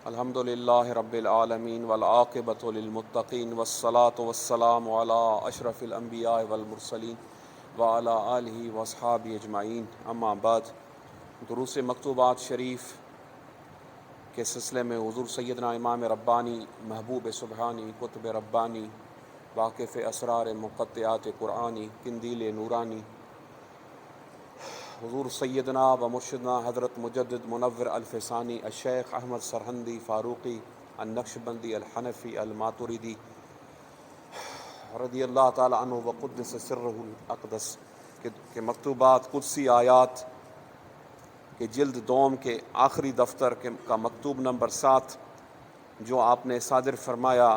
الحمد للہ رب العالمین والعاقبۃ للمتقین والصلاة والسلام علی اشرف الانبیاء والمرسلین وعلی آلہ واصحابہ اجمعین، اما بعد۔ دروس مکتوبات شریف کے سلسلے میں حضور سیدنا امام ربانی، محبوب سبحانی، قطب ربانی، واقف اسرار مقطعات قرآنی، قندیل نورانی، حضور سیدنا و مرشدنا حضرت مجدد منور الفسانی الشیخ احمد سرہندی فاروقی النقشبندی الحنفی الماتریدی رضی اللہ تعالی عنہ وقدس سرہ الاقدس کے مکتوبات قدسی آیات کے جلد دوم کے آخری دفتر کا مکتوب نمبر 7 جو آپ نے صادر فرمایا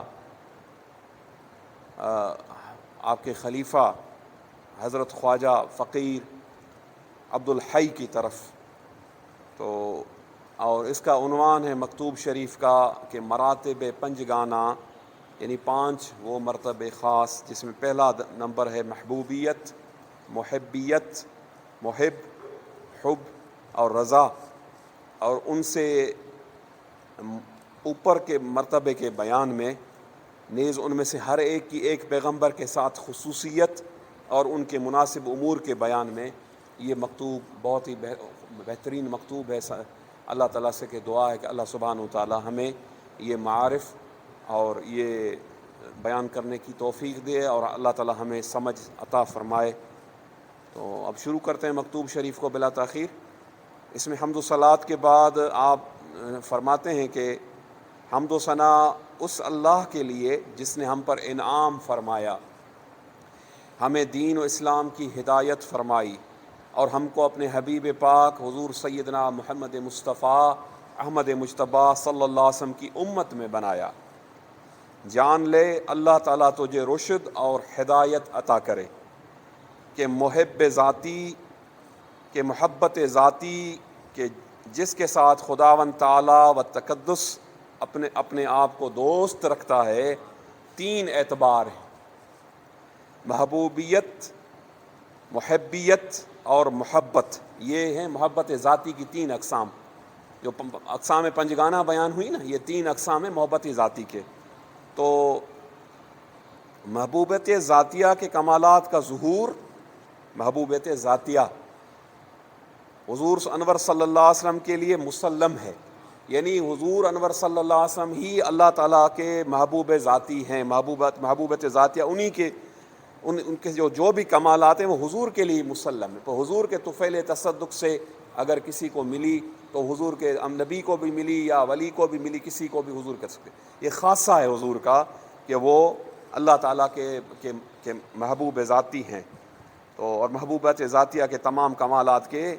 آپ کے خلیفہ حضرت خواجہ فقیر عبدالحی کی طرف، تو اور اس کا عنوان ہے مکتوب شریف کا کہ مراتب پنجگانہ، یعنی 5 وہ مرتبے خاص، جس میں پہلا نمبر ہے محبوبیت، محبیت، محب، حب اور رضا، اور ان سے اوپر کے مرتبے کے بیان میں نیز ان میں سے ہر ایک کی ایک پیغمبر کے ساتھ خصوصیت اور ان کے مناسب امور کے بیان میں یہ مکتوب بہت ہی بہترین مکتوب ہے۔ اللہ تعالیٰ سے کہ دعا ہے کہ اللہ سبحانہ و تعالیٰ ہمیں یہ معارف اور یہ بیان کرنے کی توفیق دے اور اللہ تعالیٰ ہمیں سمجھ عطا فرمائے۔ تو اب شروع کرتے ہیں مکتوب شریف کو بلا تاخیر۔ اس میں حمد و صلوات کے بعد آپ فرماتے ہیں کہ حمد و ثنا اس اللہ کے لیے جس نے ہم پر انعام فرمایا، ہمیں دین و اسلام کی ہدایت فرمائی اور ہم کو اپنے حبیب پاک حضور سیدنا محمد مصطفیٰ احمد مجتبیٰ صلی اللہ علیہ وسلم کی امت میں بنایا۔ جان لے اللہ تعالیٰ تجھے رشد اور ہدایت عطا کرے کہ محبت ذاتی کہ جس کے ساتھ خداوند تعالیٰ و تقدس اپنے آپ کو دوست رکھتا ہے، 3 اعتبار ہیں: محبوبیت، محبیت اور محبت۔ یہ ہیں محبت ذاتی کی 3 اقسام، جو اقسام پنجگانہ بیان ہوئی نا، یہ 3 اقسام ہیں محبت ذاتی کے۔ تو محبوبیت ذاتیہ کے کمالات کا ظہور، محبوبیت ذاتیہ حضور انور صلی اللہ علیہ وسلم کے لیے مسلم ہے، یعنی حضور انور صلی اللہ علیہ وسلم ہی اللہ تعالیٰ کے محبوب ذاتی ہیں۔ محبوبیت ذاتیہ انہی کے ان کے جو بھی کمالات ہیں وہ حضور کے لیے مسلم ہے۔ تو حضور کے طفیل تصدق سے اگر کسی کو ملی تو حضور کے نبی کو بھی ملی یا ولی کو بھی ملی، کسی کو بھی حضور کر سکتے۔ یہ خاصہ ہے حضور کا کہ وہ اللہ تعالیٰ کے محبوب ذاتی ہیں، تو اور محبوبیت ذاتیہ کے تمام کمالات کے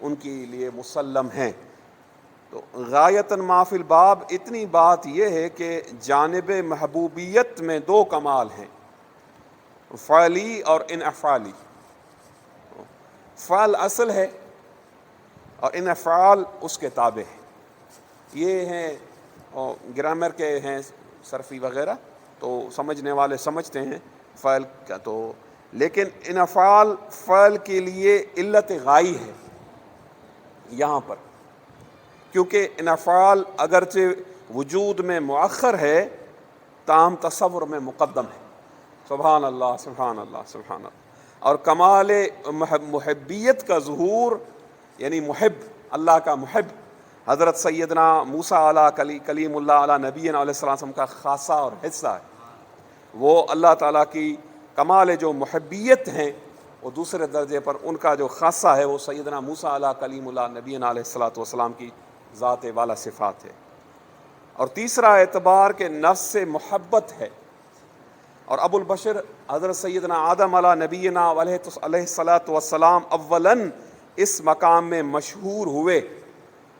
ان کے لیے مسلم ہیں۔ تو غایتاً ما فی الباب اتنی بات یہ ہے کہ جانب محبوبیت میں 2 کمال ہیں، فعلی اور انفعالی۔ فعل اصل ہے اور انفعال اس کے تابع ہے۔ یہ ہیں گرامر کے ہیں صرفی وغیرہ، تو سمجھنے والے سمجھتے ہیں فعل کا، تو لیکن انفعال فعل کے لیے علت غائی ہے یہاں پر، کیونکہ انفعال اگرچہ وجود میں مؤخر ہے تاہم تصور میں مقدم ہے۔ سبحان اللہ، سبحان اللہ، سبحان اللہ۔ اور کمال محبیت کا ظہور، یعنی محب، اللہ کا محب حضرت سیدنا موسیٰ علیہ کلیم اللہ علیہ نبینا علیہ السلام کا خاصہ اور حصہ ہے۔ وہ اللہ تعالیٰ کی کمال جو محبیت ہیں وہ دوسرے درجے پر ان کا جو خاصہ ہے وہ سیدنا موسیٰ علیہ کلیم اللہ نبینا علیہ السلام کی ذات والا صفات ہے۔ اور تیسرا اعتبار کہ نفس سے محبت ہے، اور ابو البشر حضرت سیدنا آدم علیہ نبینا علیہ السلام اولاً اس مقام میں مشہور ہوئے،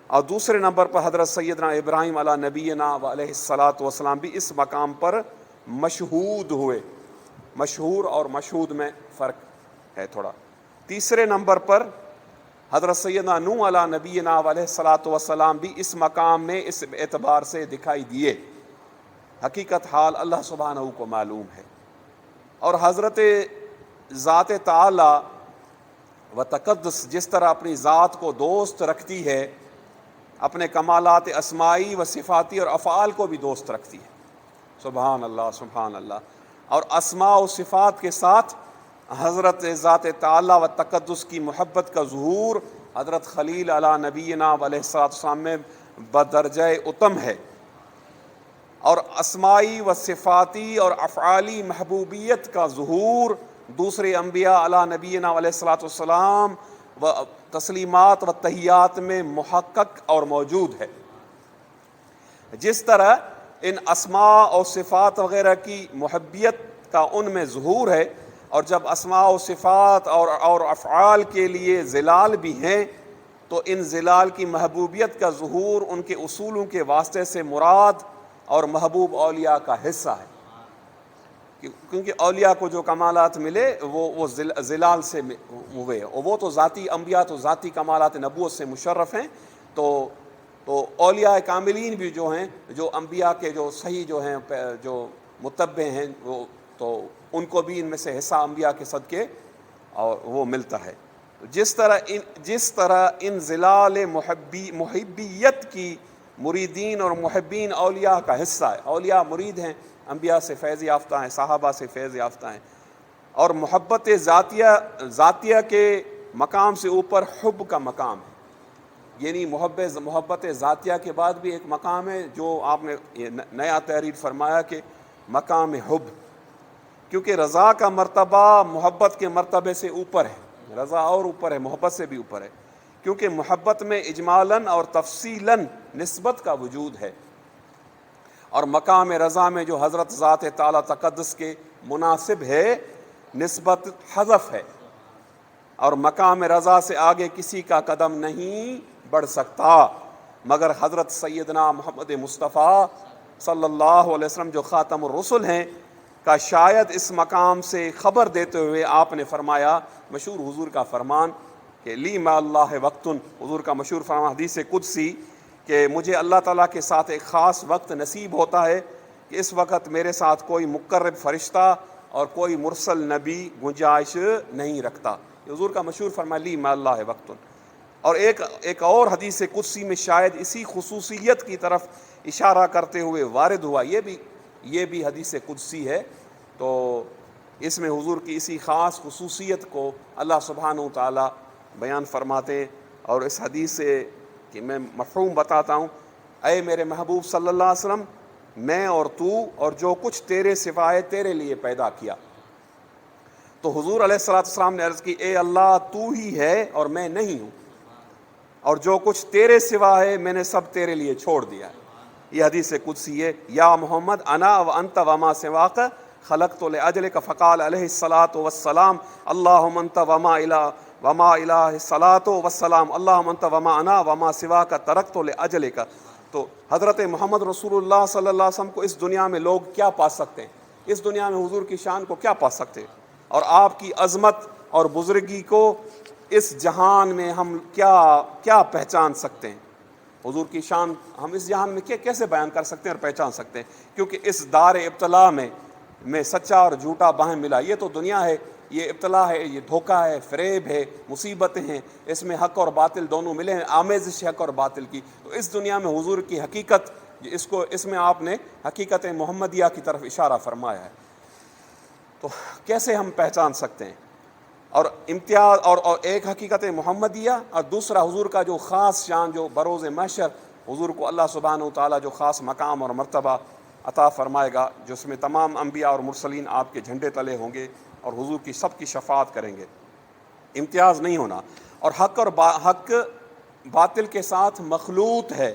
اور دوسرے نمبر پر حضرت سیدنا ابراہیم علیہ نبینا علیہ السلام بھی اس مقام پر مشہود ہوئے۔ مشہور اور مشہود میں فرق ہے تھوڑا۔ تیسرے نمبر پر حضرت سیدنا نوح علیہ نبینا علیہ السلام بھی اس مقام میں اس اعتبار سے دکھائی دیے۔ حقیقت حال اللہ سبحانہ کو معلوم ہے۔ اور حضرت ذات تعالی و تقدس جس طرح اپنی ذات کو دوست رکھتی ہے، اپنے کمالات اسمائی و صفاتی اور افعال کو بھی دوست رکھتی ہے۔ سبحان اللہ سبحان اللہ۔ اور اسماء و صفات کے ساتھ حضرت ذات تعالی و تقدس کی محبت کا ظہور حضرت خلیل علی نبینا علیہ السلام میں بدرجہ اتم ہے، اور اسمائی و صفاتی اور افعالی محبوبیت کا ظہور دوسرے انبیاء علی نبینا علیہ السلام و تسلیمات و تحیات میں محقق اور موجود ہے۔ جس طرح ان اسماء اور صفات وغیرہ کی محبیت کا ان میں ظہور ہے، اور جب اسماء و صفات اور افعال کے لیے ظلال بھی ہیں، تو ان ظلال کی محبوبیت کا ظہور ان کے اصولوں کے واسطے سے مراد اور محبوب اولیاء کا حصہ ہے، کیونکہ اولیاء کو جو کمالات ملے وہ ظلال سے ہوئے، اور وہ تو ذاتی انبیاء تو ذاتی کمالات نبوت سے مشرف ہیں، تو اولیاء کاملین بھی جو ہیں، جو انبیاء کے جو صحیح جو ہیں جو متبع ہیں، وہ تو ان کو بھی ان میں سے حصہ انبیاء کے صدقے اور وہ ملتا ہے۔ جس طرح ان ظلال محبیت کی مریدین اور محبین اولیاء کا حصہ ہے، اولیاء مرید ہیں، انبیاء سے فیض یافتہ ہیں، صحابہ سے فیض یافتہ ہیں، اور محبت ذاتیہ کے مقام سے اوپر حب کا مقام ہے، یعنی محبت ذاتیہ کے بعد بھی ایک مقام ہے جو آپ نے نیا تحریر فرمایا کہ مقام حب، کیونکہ رضا کا مرتبہ محبت کے مرتبے سے اوپر ہے، رضا اور اوپر ہے، محبت سے بھی اوپر ہے، کیونکہ محبت میں اجمالاً اور تفصیلاً نسبت کا وجود ہے، اور مقام رضا میں جو حضرت ذات تعالی تقدس کے مناسب ہے نسبت حذف ہے، اور مقام رضا سے آگے کسی کا قدم نہیں بڑھ سکتا مگر حضرت سیدنا محمد مصطفیٰ صلی اللہ علیہ وسلم جو خاتم الرسل ہیں کا شاید اس مقام سے خبر دیتے ہوئے آپ نے فرمایا، مشہور حضور کا فرمان کہ لی ما اللہ وقتن، حضور کا مشہور فرمان حدیث قدسی کہ مجھے اللہ تعالیٰ کے ساتھ ایک خاص وقت نصیب ہوتا ہے کہ اس وقت میرے ساتھ کوئی مقرب فرشتہ اور کوئی مرسل نبی گنجائش نہیں رکھتا، حضور کا مشہور فرمان لی ما اللہ وقتن۔ اور ایک اور حدیث قدسی میں شاید اسی خصوصیت کی طرف اشارہ کرتے ہوئے وارد ہوا، یہ بھی حدیث قدسی ہے، تو اس میں حضور کی اسی خاص خصوصیت کو اللہ سبحانہ و تعالیٰ بیان فرماتے ہیں، اور اس حدیث سے کہ میں مفہوم بتاتا ہوں، اے میرے محبوب صلی اللہ علیہ وسلم، میں اور تو اور جو کچھ تیرے سوائے تیرے لیے پیدا کیا۔ تو حضور علیہ السلام نے عرض کی، اے اللہ تو ہی ہے اور میں نہیں ہوں، اور جو کچھ تیرے سوا ہے میں نے سب تیرے لیے چھوڑ دیا ہے۔ یہ حدیث قدسی ہے، یا محمد انا و انت وما سواک خلقت لاجلک، فقال علیہ الصلاۃ والسلام اللہم انت وما الہ الصلاۃ والسلام اللہم انت وما انا وما سواک ترکت لاجلک۔ تو حضرت محمد رسول اللہ صلی اللہ علیہ وسلم کو اس دنیا میں لوگ کیا پا سکتے ہیں، اس دنیا میں حضور کی شان کو کیا پا سکتے ہیں، اور آپ کی عظمت اور بزرگی کو اس جہان میں ہم کیا پہچان سکتے ہیں، حضور کی شان ہم اس جہان میں کیسے بیان کر سکتے ہیں اور پہچان سکتے ہیں، کیونکہ اس دار ابتلا میں سچا اور جھوٹا باہم ملا، یہ تو دنیا ہے، یہ ابتلا ہے، یہ دھوکہ ہے، فریب ہے، مصیبتیں ہیں، اس میں حق اور باطل دونوں ملے ہیں، آمیزش حق اور باطل کی۔ تو اس دنیا میں حضور کی حقیقت اس میں آپ نے حقیقت محمدیہ کی طرف اشارہ فرمایا ہے، تو کیسے ہم پہچان سکتے ہیں، اور امتیاز اور ایک حقیقت محمدیہ، اور دوسرا حضور کا جو خاص شان جو بروز محشر حضور کو اللہ سبحانہ و تعالیٰ جو خاص مقام اور مرتبہ عطا فرمائے گا، جس میں تمام انبیاء اور مرسلین آپ کے جھنڈے تلے ہوں گے اور حضور کی سب کی شفاعت کریں گے، امتیاز نہیں ہونا، اور حق باطل کے ساتھ مخلوط ہے۔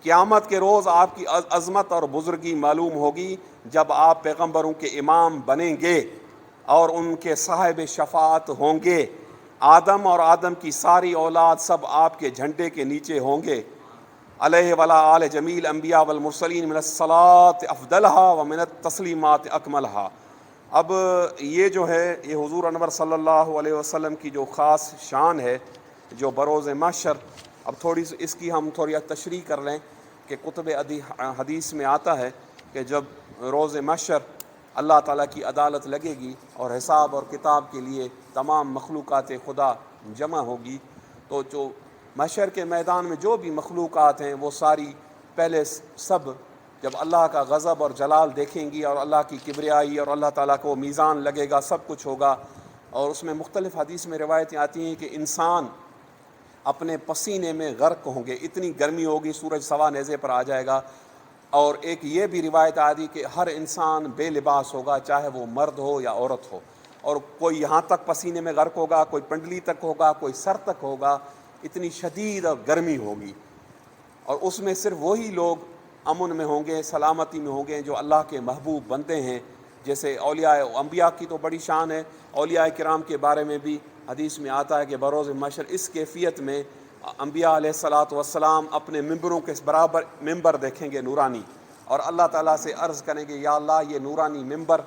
قیامت کے روز آپ کی عظمت اور بزرگی معلوم ہوگی جب آپ پیغمبروں کے امام بنیں گے اور ان کے صاحب شفاعت ہوں گے، آدم اور آدم کی ساری اولاد سب آپ کے جھنڈے کے نیچے ہوں گے، علیہ ولا آل جمیل انبیاء والمرسلین من الصلاۃ افضلھا ومن التسلیمات اکملھا۔ اب یہ جو ہے یہ حضور انور صلی اللہ علیہ وسلم کی جو خاص شان ہے جو بروز محشر، اب اس کی ہم تھوڑی تشریح کر لیں کہ کتب حدیث میں آتا ہے کہ جب روز محشر اللہ تعالیٰ کی عدالت لگے گی اور حساب اور کتاب کے لیے تمام مخلوقات خدا جمع ہوگی، تو جو محشر کے میدان میں جو بھی مخلوقات ہیں وہ ساری پہلے سب جب اللہ کا غضب اور جلال دیکھیں گی اور اللہ کی کبریائی اور اللہ تعالیٰ کو میزان لگے گا، سب کچھ ہوگا. اور اس میں مختلف حدیث میں روایتیں آتی ہیں کہ انسان اپنے پسینے میں غرق ہوں گے، اتنی گرمی ہوگی، سورج سوا نیزے پر آ جائے گا. اور ایک یہ بھی روایت آتی کہ ہر انسان بے لباس ہوگا، چاہے وہ مرد ہو یا عورت ہو، اور کوئی یہاں تک پسینے میں غرق ہوگا، کوئی پنڈلی تک ہوگا، کوئی سر تک ہوگا. اتنی شدید اور گرمی ہوگی. اور اس میں صرف وہی لوگ امن میں ہوں گے، سلامتی میں ہوں گے جو اللہ کے محبوب بندے ہیں. جیسے اولیاء انبیاء کی تو بڑی شان ہے، اولیاء کرام کے بارے میں بھی حدیث میں آتا ہے کہ بروز محشر اس کیفیت میں انبیاء علیہ الصلاۃ والسلام اپنے ممبروں کے برابر ممبر دیکھیں گے نورانی، اور اللہ تعالیٰ سے عرض کریں گے یا اللہ یہ نورانی ممبر،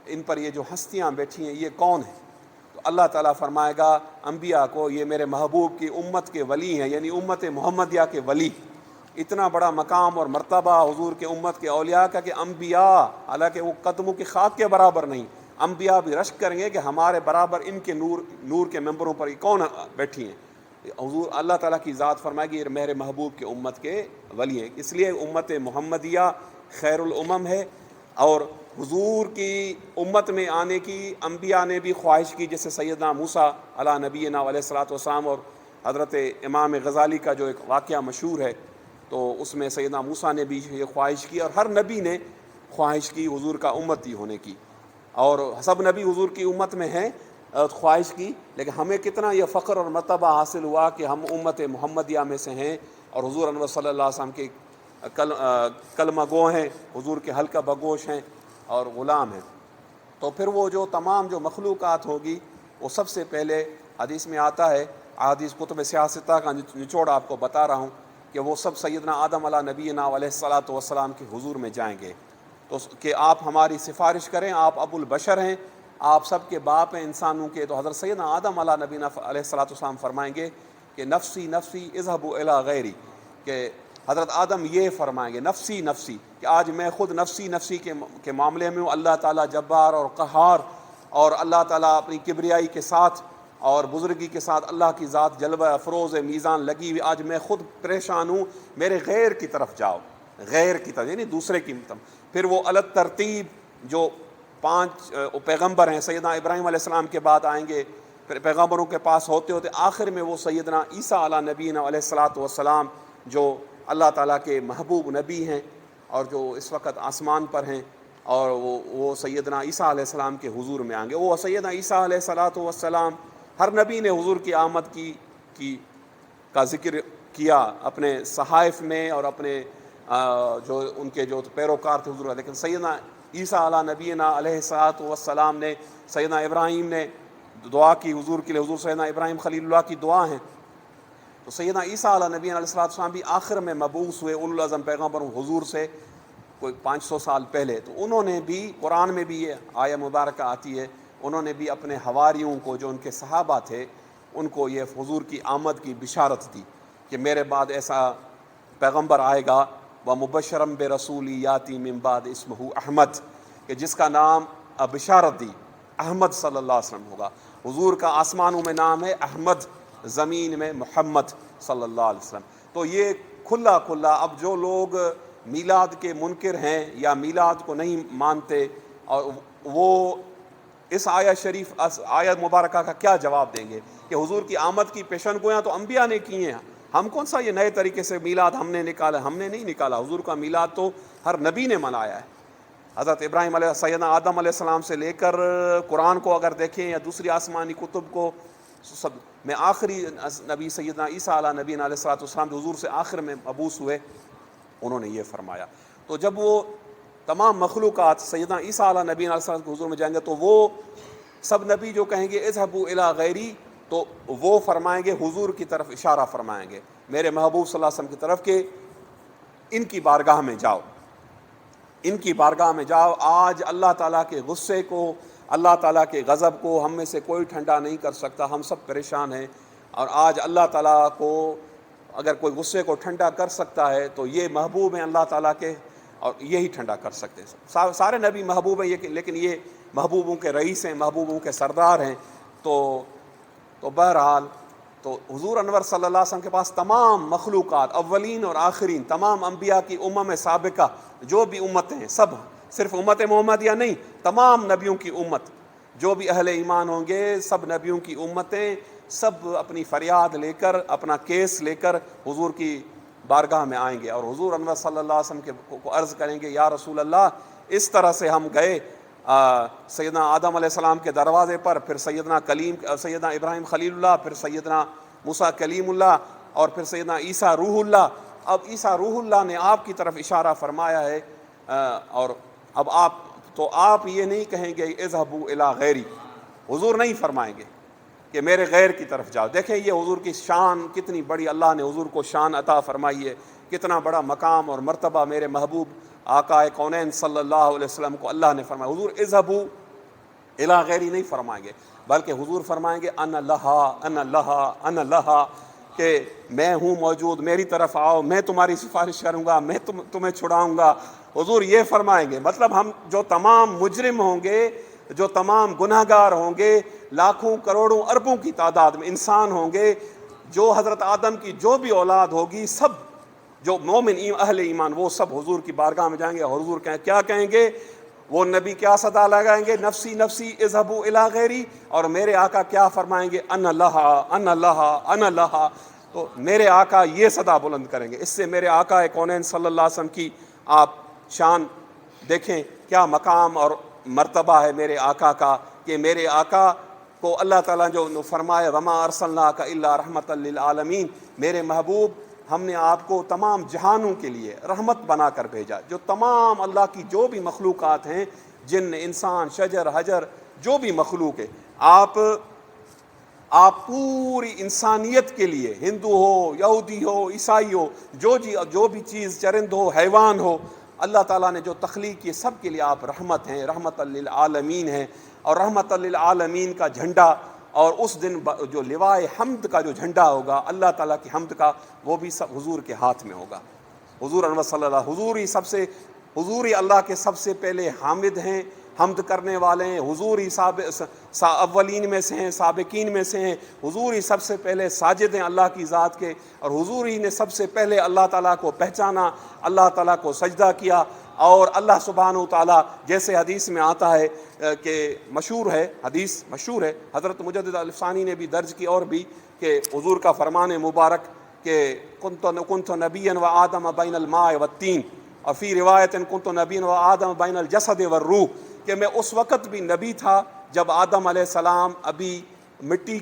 ان پر یہ جو ہستیاں بیٹھی ہیں یہ کون ہیں؟ تو اللہ تعالیٰ فرمائے گا انبیاء کو یہ میرے محبوب کی امت کے ولی ہیں، یعنی امت محمدیہ کے ولی. اتنا بڑا مقام اور مرتبہ حضور کے امت کے اولیاء کا کہ انبیاء حالانکہ وہ قدموں کی خاک کے برابر نہیں، انبیاء بھی رشک کریں گے کہ ہمارے برابر ان کے نور کے ممبروں پر یہ کون بیٹھی ہیں. حضور اللہ تعالیٰ کی ذات فرمائے گی یہ میرے محبوب کے امت کے ولی ہیں. اس لیے امت محمدیہ خیر الامم ہے. اور حضور کی امت میں آنے کی انبیاء نے بھی خواہش کی، جیسے سیدنا موسیٰ علیٰ نبینا علیہ الصلاۃ والسلام، اور حضرت امام غزالی کا جو ایک واقعہ مشہور ہے، تو اس میں سیدنا موسیٰ نے بھی یہ خواہش کی، اور ہر نبی نے خواہش کی حضور کا امتی ہونے کی، اور سب نبی حضور کی امت میں ہیں خواہش کی. لیکن ہمیں کتنا یہ فخر اور مرتبہ حاصل ہوا کہ ہم امت محمدیہ میں سے ہیں، اور حضور انور صلی اللہ علیہ وسلم کے کلمہ گو ہیں، حضور کے حلقہ بگوش ہیں اور غلام ہیں. تو پھر وہ جو تمام جو مخلوقات ہوگی وہ سب سے پہلے حدیث میں آتا ہے، احادیث کتب سیاستہ کا نچوڑ آپ کو بتا رہا ہوں، کہ وہ سب سیدنا آدم علیہ نبینا علیہ الصلاۃ والسلام کے حضور میں جائیں گے، تو کہ آپ ہماری سفارش کریں، آپ ابو البشر ہیں، آپ سب کے باپ ہیں انسانوں کے. تو حضرت سیدنا آدم علیہ نبینا علیہ الصلاۃ والسلام فرمائیں گے کہ نفسی نفسی اذهبوا الی غیری، کہ حضرت آدم یہ فرمائیں گے نفسی نفسی، کہ آج میں خود نفسی نفسی کے معاملے میں ہوں. اللہ تعالیٰ جبار اور قہار، اور اللہ تعالیٰ اپنی کبریائی کے ساتھ اور بزرگی کے ساتھ اللہ کی ذات جلوہ افروز میزان لگی ہوئی، آج میں خود پریشان ہوں، میرے غیر کی طرف جاؤ، غیر کی طرف یعنی دوسرے کی طرف. پھر وہ الگ ترتیب جو 5 پیغمبر ہیں سیدنا ابراہیم علیہ السلام کے بعد آئیں گے، پھر پیغمبروں کے پاس ہوتے ہوتے آخر میں وہ سیدنا عیسیٰ علیہ نبینا علیہ الصلاۃ والسلام جو اللہ تعالیٰ کے محبوب نبی ہیں اور جو اس وقت آسمان پر ہیں، اور وہ سیدنا عیسیٰ علیہ السلام کے حضور میں آئیں گے. وہ سیدنا عیسیٰ علیہ الصلاۃ والسلام، ہر نبی نے حضور کی آمد کا ذکر کیا اپنے صحائف میں اور اپنے جو ان کے جو پیروکار تھے حضور. لیکن سیدنا عیسیٰ علیہ نبینا علیہ الصلاۃ والسلام نے، سیدنا ابراہیم نے دعا کی حضور کے لیے، حضور سیدنا ابراہیم خلیل اللہ کی دعا ہیں. تو سیدنا عیسیٰ علیہ نبینا علیہ الصلاۃ والسلام بھی آخر میں مبعوث ہوئے اولو العزم پیغمبروں حضور سے کوئی 500 سال پہلے. تو انہوں نے بھی، قرآن میں بھی یہ آیہ مبارکہ آتی ہے، انہوں نے بھی اپنے حواریوں کو جو ان کے صحابہ تھے ان کو یہ حضور کی آمد کی بشارت دی کہ میرے بعد ایسا پیغمبر آئے گا، وَمُبَشِّرًا بِرَسُولٍ یَأْتِی مِن بَعْدِی اسمہ احمد، کہ جس کا نام بشارت دی احمد صلی اللہ علیہ وسلم ہوگا. حضور کا آسمانوں میں نام ہے احمد، زمین میں محمد صلی اللہ علیہ وسلم. تو یہ کھلا کھلا اب جو لوگ میلاد کے منکر ہیں یا میلاد کو نہیں مانتے، اور وہ اس آیت مبارکہ کا کیا جواب دیں گے کہ حضور کی آمد کی پیشن گویاں تو انبیاء نے کی ہیں، ہم کون سا یہ نئے طریقے سے میلاد ہم نے نکالا؟ ہم نے نہیں نکالا، حضور کا میلاد تو ہر نبی نے منایا ہے. حضرت ابراہیم علیہ، سیدنا آدم علیہ السلام سے لے کر قرآن کو اگر دیکھیں یا دوسری آسمانی کتب کو، سب میں آخری نبی سیدنا عیسیٰ علیہ نبینا علیہ الصلوۃ والسلام جو حضور سے آخر میں مبعوث ہوئے، انہوں نے یہ فرمایا. تو جب وہ تمام مخلوقات سیدنا عیسیٰ علیہ نبینا علیہ الصلوۃ کے حضور میں جائیں گے تو وہ سب نبی جو کہیں گے اذهبوا الی غیری، تو وہ فرمائیں گے حضور کی طرف اشارہ فرمائیں گے میرے محبوب صلی اللہ علیہ وسلم کی طرف کہ ان کی بارگاہ میں جاؤ، ان کی بارگاہ میں جاؤ. آج اللہ تعالیٰ کے غصے کو، اللہ تعالیٰ کے غضب کو ہم میں سے کوئی ٹھنڈا نہیں کر سکتا، ہم سب پریشان ہیں. اور آج اللہ تعالیٰ کو اگر کوئی غصے کو ٹھنڈا کر سکتا ہے تو یہ محبوب ہیں اللہ تعالیٰ کے، اور یہی ٹھنڈا کر سکتے ہیں. سارے نبی محبوب ہیں لیکن یہ محبوبوں کے رئیس ہیں، محبوبوں کے سردار ہیں. تو بہرحال تو حضور انور صلی اللہ علیہ وسلم کے پاس تمام مخلوقات، اولین اور آخرین، تمام انبیاء کی امم سابقہ جو بھی امتیں ہیں، سب، صرف امت محمدیہ نہیں، تمام نبیوں کی امت، جو بھی اہل ایمان ہوں گے، سب نبیوں کی امتیں، سب اپنی فریاد لے کر، اپنا کیس لے کر حضور کی بارگاہ میں آئیں گے، اور حضور انور صلی اللہ علیہ وسلم کو عرض کریں گے، یا رسول اللہ، اس طرح سے ہم گئے سیدنا آدم علیہ السلام کے دروازے پر، پھر سیدنا ابراہیم خلیل اللہ، پھر سیدنا موسیٰ کلیم اللہ، اور پھر سیدنا عیسیٰ روح اللہ۔ اب عیسیٰ روح اللہ نے آپ کی طرف اشارہ فرمایا ہے، اور اب آپ یہ نہیں کہیں گے اذهبوا الی غیری، حضور نہیں فرمائیں گے کہ میرے غیر کی طرف جاؤ۔ دیکھیں یہ حضور کی شان کتنی بڑی، اللہ نے حضور کو شان عطا فرمائی ہے، کتنا بڑا مقام اور مرتبہ میرے محبوب آقا کونین صلی اللہ علیہ وسلم کو اللہ نے فرمایا۔ حضور اذهبوا الی غیری نہیں فرمائیں گے، بلکہ حضور فرمائیں گے انا لہا انا لہا انا لہا، کہ میں ہوں موجود، میری طرف آؤ، میں تمہاری سفارش کروں گا، میں تمہیں چھڑاؤں گا۔ حضور یہ فرمائیں گے۔ مطلب ہم جو تمام مجرم ہوں گے، جو تمام گناہ گار ہوں گے، لاکھوں کروڑوں اربوں کی تعداد میں انسان ہوں گے، جو حضرت آدم کی جو بھی اولاد ہوگی، سب جو مومن اہل ایمان، وہ سب حضور کی بارگاہ میں جائیں گے، اور حضور کیا کہیں گے؟ وہ نبی کیا صدا لگائیں گے؟ نفسی نفسی اذهبوا الی غیری، اور میرے آقا کیا فرمائیں گے؟ انا لہا انا لہا انا لہا۔ تو میرے آقا یہ صدا بلند کریں گے۔ اس سے میرے آقا کونین صلی اللہ علیہ وسلم کی آپ شان دیکھیں، کیا مقام اور مرتبہ ہے میرے آقا کا، کہ میرے آقا کو اللہ تعالیٰ جو فرمایا وما ارسلناک الا رحمۃ للعالمین، میرے محبوب، ہم نے آپ کو تمام جہانوں کے لیے رحمت بنا کر بھیجا۔ جو تمام اللہ کی جو بھی مخلوقات ہیں، جن انسان شجر حجر جو بھی مخلوق ہے، آپ پوری انسانیت کے لیے، ہندو ہو، یہودی ہو، عیسائی ہو، جو بھی چیز، چرند ہو، حیوان ہو، اللہ تعالیٰ نے جو تخلیق کی، سب کے لیے آپ رحمت ہیں، رحمت للعالمین ہیں۔ اور رحمت للعالمین کا جھنڈا، اور اس دن جو لوائے حمد کا جو جھنڈا ہوگا اللہ تعالیٰ کی حمد کا، وہ بھی سب حضور کے ہاتھ میں ہوگا۔ حضور انور صلی اللہ، حضور ہی اللہ کے سب سے پہلے حامد ہیں، حمد کرنے والے ہیں، حضور ہی اولین میں سے ہیں، سابقین میں سے ہیں، حضور ہی سب سے پہلے ساجد ہیں اللہ کی ذات کے، اور حضور ہی نے سب سے پہلے اللہ تعالیٰ کو پہچانا، اللہ تعالیٰ کو سجدہ کیا، اور اللہ سبحانہ و تعالیٰ، جیسے حدیث میں آتا ہے کہ حدیث مشہور ہے، حضرت مجدد الفسانی نے بھی درج کی، اور بھی، کہ حضور کا فرمان مبارک کہ کنت نبیا و آدم بین الماء والتین، اور فی روایت کنت نبیا و آدم بین الجسد والروح، کہ میں اس وقت بھی نبی تھا جب آدم علیہ السلام ابھی مٹی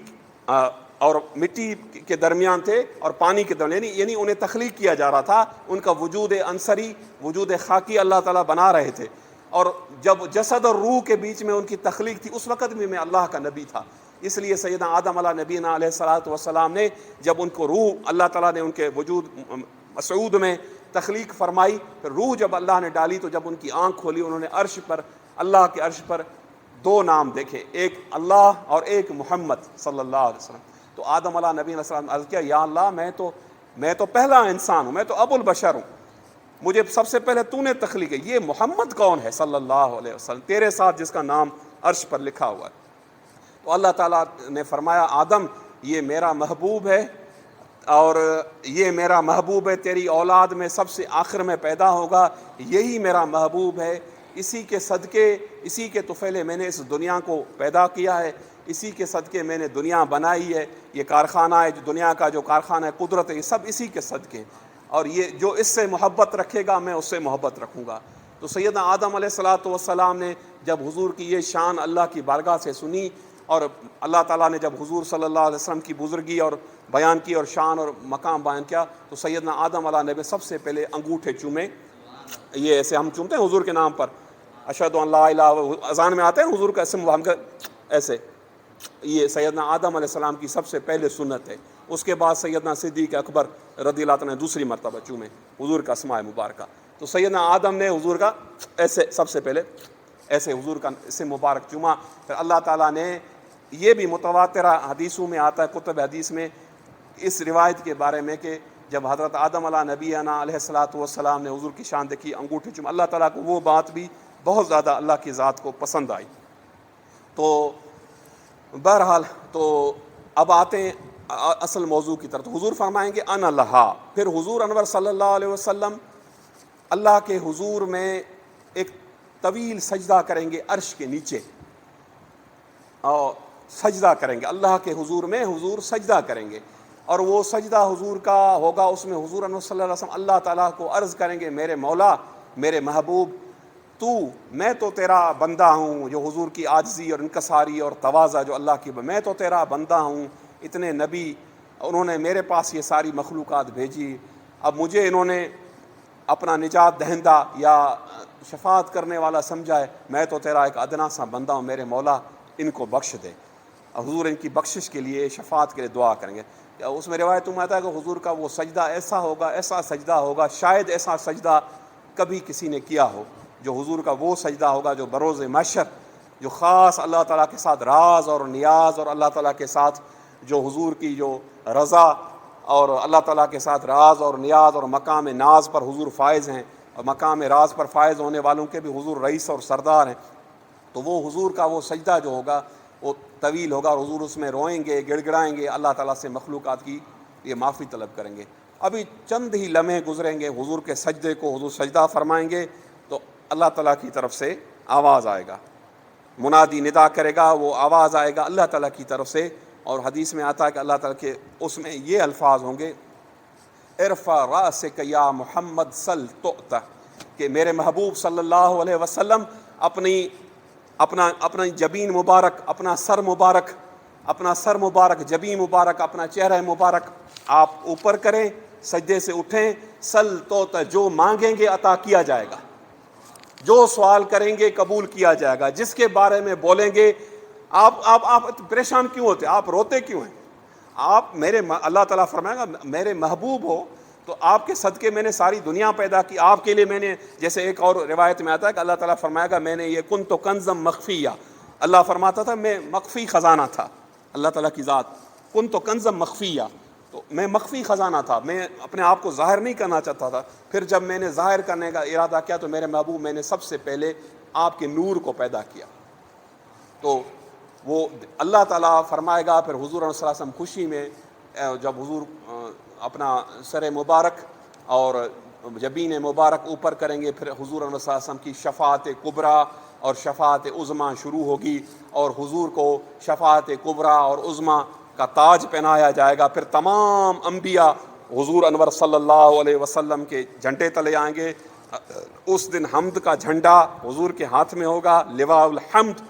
کے درمیان تھے اور پانی کے درمیان، یعنی انہیں تخلیق کیا جا رہا تھا، ان کا وجود عنصری، وجود خاکی اللہ تعالیٰ بنا رہے تھے، اور جب جسد اور روح کے بیچ میں ان کی تخلیق تھی، اس وقت بھی میں اللہ کا نبی تھا۔ اس لیے سیدنا آدم علیہ نبینا علیہ الصلوۃ والسلام نے جب ان کو روح اللہ تعالیٰ نے ان کے وجود مسعود میں تخلیق فرمائی، پھر روح جب اللہ نے ڈالی، تو جب ان کی آنکھ کھولی، انہوں نے عرش پر، اللہ کے عرش پر دو نام دیکھے، ایک اللہ اور ایک محمد صلی اللہ علیہ وسلم۔ تو آدم علیہ نبی علیہ السلام نے عرض کیا، یا اللہ، میں تو پہلا انسان ہوں، میں تو ابو البشر ہوں، مجھے سب سے پہلے تو نے تخلیق ہے، یہ محمد کون ہے صلی اللہ علیہ وسلم تیرے ساتھ جس کا نام عرش پر لکھا ہوا ہے؟ تو اللہ تعالیٰ نے فرمایا، آدم، یہ میرا محبوب ہے، اور یہ میرا محبوب ہے، تیری اولاد میں سب سے آخر میں پیدا ہوگا، یہی میرا محبوب ہے، اسی کے صدقے، اسی کے طفیلے میں نے اس دنیا کو پیدا کیا ہے، اسی کے صدقے میں نے دنیا بنائی ہے، یہ کارخانہ ہے، جو دنیا کا جو کارخانہ ہے قدرت ہے، یہ سب اسی کے صدقے، اور یہ جو اس سے محبت رکھے گا میں اس سے محبت رکھوں گا۔ تو سیدنا آدم علیہ الصلوۃ والسلام نے جب حضور کی یہ شان اللہ کی بارگاہ سے سنی، اور اللہ تعالیٰ نے جب حضور صلی اللہ علیہ وسلم کی بزرگی اور بیان کی اور شان اور مقام بیان کیا، تو سیدنا آدم علیہ نبی سب سے پہلے انگوٹھے چومے، یہ ایسے ہم چومتے ہیں حضور کے نام پر، اشہد ان لا الہ، اذان میں آتے ہیں حضور کا اسم، ہم ایسے، یہ سیدنا آدم علیہ السلام کی سب سے پہلے سنت ہے۔ اس کے بعد سیدنا صدیق اکبر رضی اللہ عنہ نے دوسری مرتبہ چومے حضور کا اسماء مبارکہ۔ تو سیدنا آدم نے حضور کا ایسے سب سے پہلے ایسے حضور کا اسم مبارک چوما۔ پھر اللہ تعالیٰ نے، یہ بھی متواترہ حدیثوں میں آتا ہے، کتب حدیث میں، اس روایت کے بارے میں کہ جب حضرت آدم علیہ نبینا علیہ الصلوۃ والسلام نے حضور کی شان دیکھی، انگوٹھے چوما، اللہ تعالیٰ کو وہ بات بھی بہت زیادہ اللہ کی ذات کو پسند آئی۔ تو بہرحال، تو اب آتے ہیں اصل موضوع کی طرف. حضور فرمائیں گے انا لہا. پھر حضور انور صلی اللہ علیہ وسلم اللہ کے حضور میں ایک طویل سجدہ کریں گے عرش کے نیچے, اور سجدہ کریں گے اللہ کے حضور میں. حضور سجدہ کریں گے, اور وہ سجدہ حضور کا ہوگا, اس میں حضور انور صلی اللہ علیہ وسلم اللہ تعالیٰ کو عرض کریں گے, میرے مولا, میرے محبوب, میں تو تیرا بندہ ہوں. جو حضور کی عاجزی اور انکساری اور تواضع جو اللہ کی, میں تو تیرا بندہ ہوں. اتنے نبی انہوں نے میرے پاس یہ ساری مخلوقات بھیجی, اب مجھے انہوں نے اپنا نجات دہندہ یا شفاعت کرنے والا سمجھا ہے. میں تو تیرا ایک ادنا سا بندہ ہوں, میرے مولا ان کو بخش دے. حضور ان کی بخشش کے لیے, شفاعت کے لیے دعا کریں گے. اس میں روایت میں آتا ہے کہ حضور کا وہ سجدہ ایسا ہوگا, ایسا سجدہ ہوگا, شاید ایسا سجدہ کبھی کسی نے کیا ہو. جو حضور کا وہ سجدہ ہوگا جو بروز محشر, جو خاص اللہ تعالیٰ کے ساتھ راز اور نیاز, اور اللہ تعالیٰ کے ساتھ جو حضور کی جو رضا, اور اللہ تعالیٰ کے ساتھ راز اور نیاز اور مقام ناز پر حضور فائز ہیں, اور مقام راز پر فائز ہونے والوں کے بھی حضور رئیس اور سردار ہیں. تو وہ حضور کا وہ سجدہ جو ہوگا وہ طویل ہوگا, اور حضور اس میں روئیں گے, گڑ گڑائیں گے, اللہ تعالیٰ سے مخلوقات کی یہ معافی طلب کریں گے. ابھی چند ہی لمحے گزریں گے, حضور کے سجدے کو حضور سجدہ فرمائیں گے, تو اللہ تعالیٰ کی طرف سے آواز آئے گا, منادی ندا کرے گا, وہ آواز آئے گا اللہ تعالیٰ کی طرف سے. اور حدیث میں آتا ہے کہ اللہ تعالیٰ کے اس میں یہ الفاظ ہوں گے, ارفع رأسک یا محمد سل تؤت, کہ میرے محبوب صلی اللہ علیہ وسلم اپنا جبین مبارک, اپنا سر مبارک, جبین مبارک, اپنا چہرہ مبارک آپ اوپر کریں, سجدے سے اٹھیں. سل تؤت, جو مانگیں گے عطا کیا جائے گا, جو سوال کریں گے قبول کیا جائے گا. جس کے بارے میں بولیں گے آپ پریشان کیوں ہوتے, آپ روتے کیوں ہیں؟ آپ اللہ تعالیٰ فرمائے گا میرے محبوب ہو, تو آپ کے صدقے میں نے ساری دنیا پیدا کی, آپ کے لیے میں نے, جیسے ایک اور روایت میں آتا ہے کہ اللہ تعالیٰ فرمائے گا میں نے یہ کنت کنزم مخفیہ, اللہ فرماتا تھا میں مخفی خزانہ تھا, اللہ تعالیٰ کی ذات کنت کنزم مخفیہ, تو میں مخفی خزانہ تھا, میں اپنے آپ کو ظاہر نہیں کرنا چاہتا تھا. پھر جب میں نے ظاہر کرنے کا ارادہ کیا تو میرے محبوب میں نے سب سے پہلے آپ کے نور کو پیدا کیا. تو وہ اللہ تعالیٰ فرمائے گا. پھر حضور صلی اللہ علیہ وسلم خوشی میں جب حضور اپنا سر مبارک اور جبین مبارک اوپر کریں گے, پھر حضور صلی اللہ علیہ وسلم کی شفاعت کبریٰ اور شفاعت عظمیٰ شروع ہوگی, اور حضور کو شفاعت کبریٰ اور عظمیٰ کا تاج پہنایا جائے گا. پھر تمام انبیاء حضور انور صلی اللہ علیہ وسلم کے جھنڈے تلے آئیں گے. اس دن حمد کا جھنڈا حضور کے ہاتھ میں ہوگا, لواء الحمد,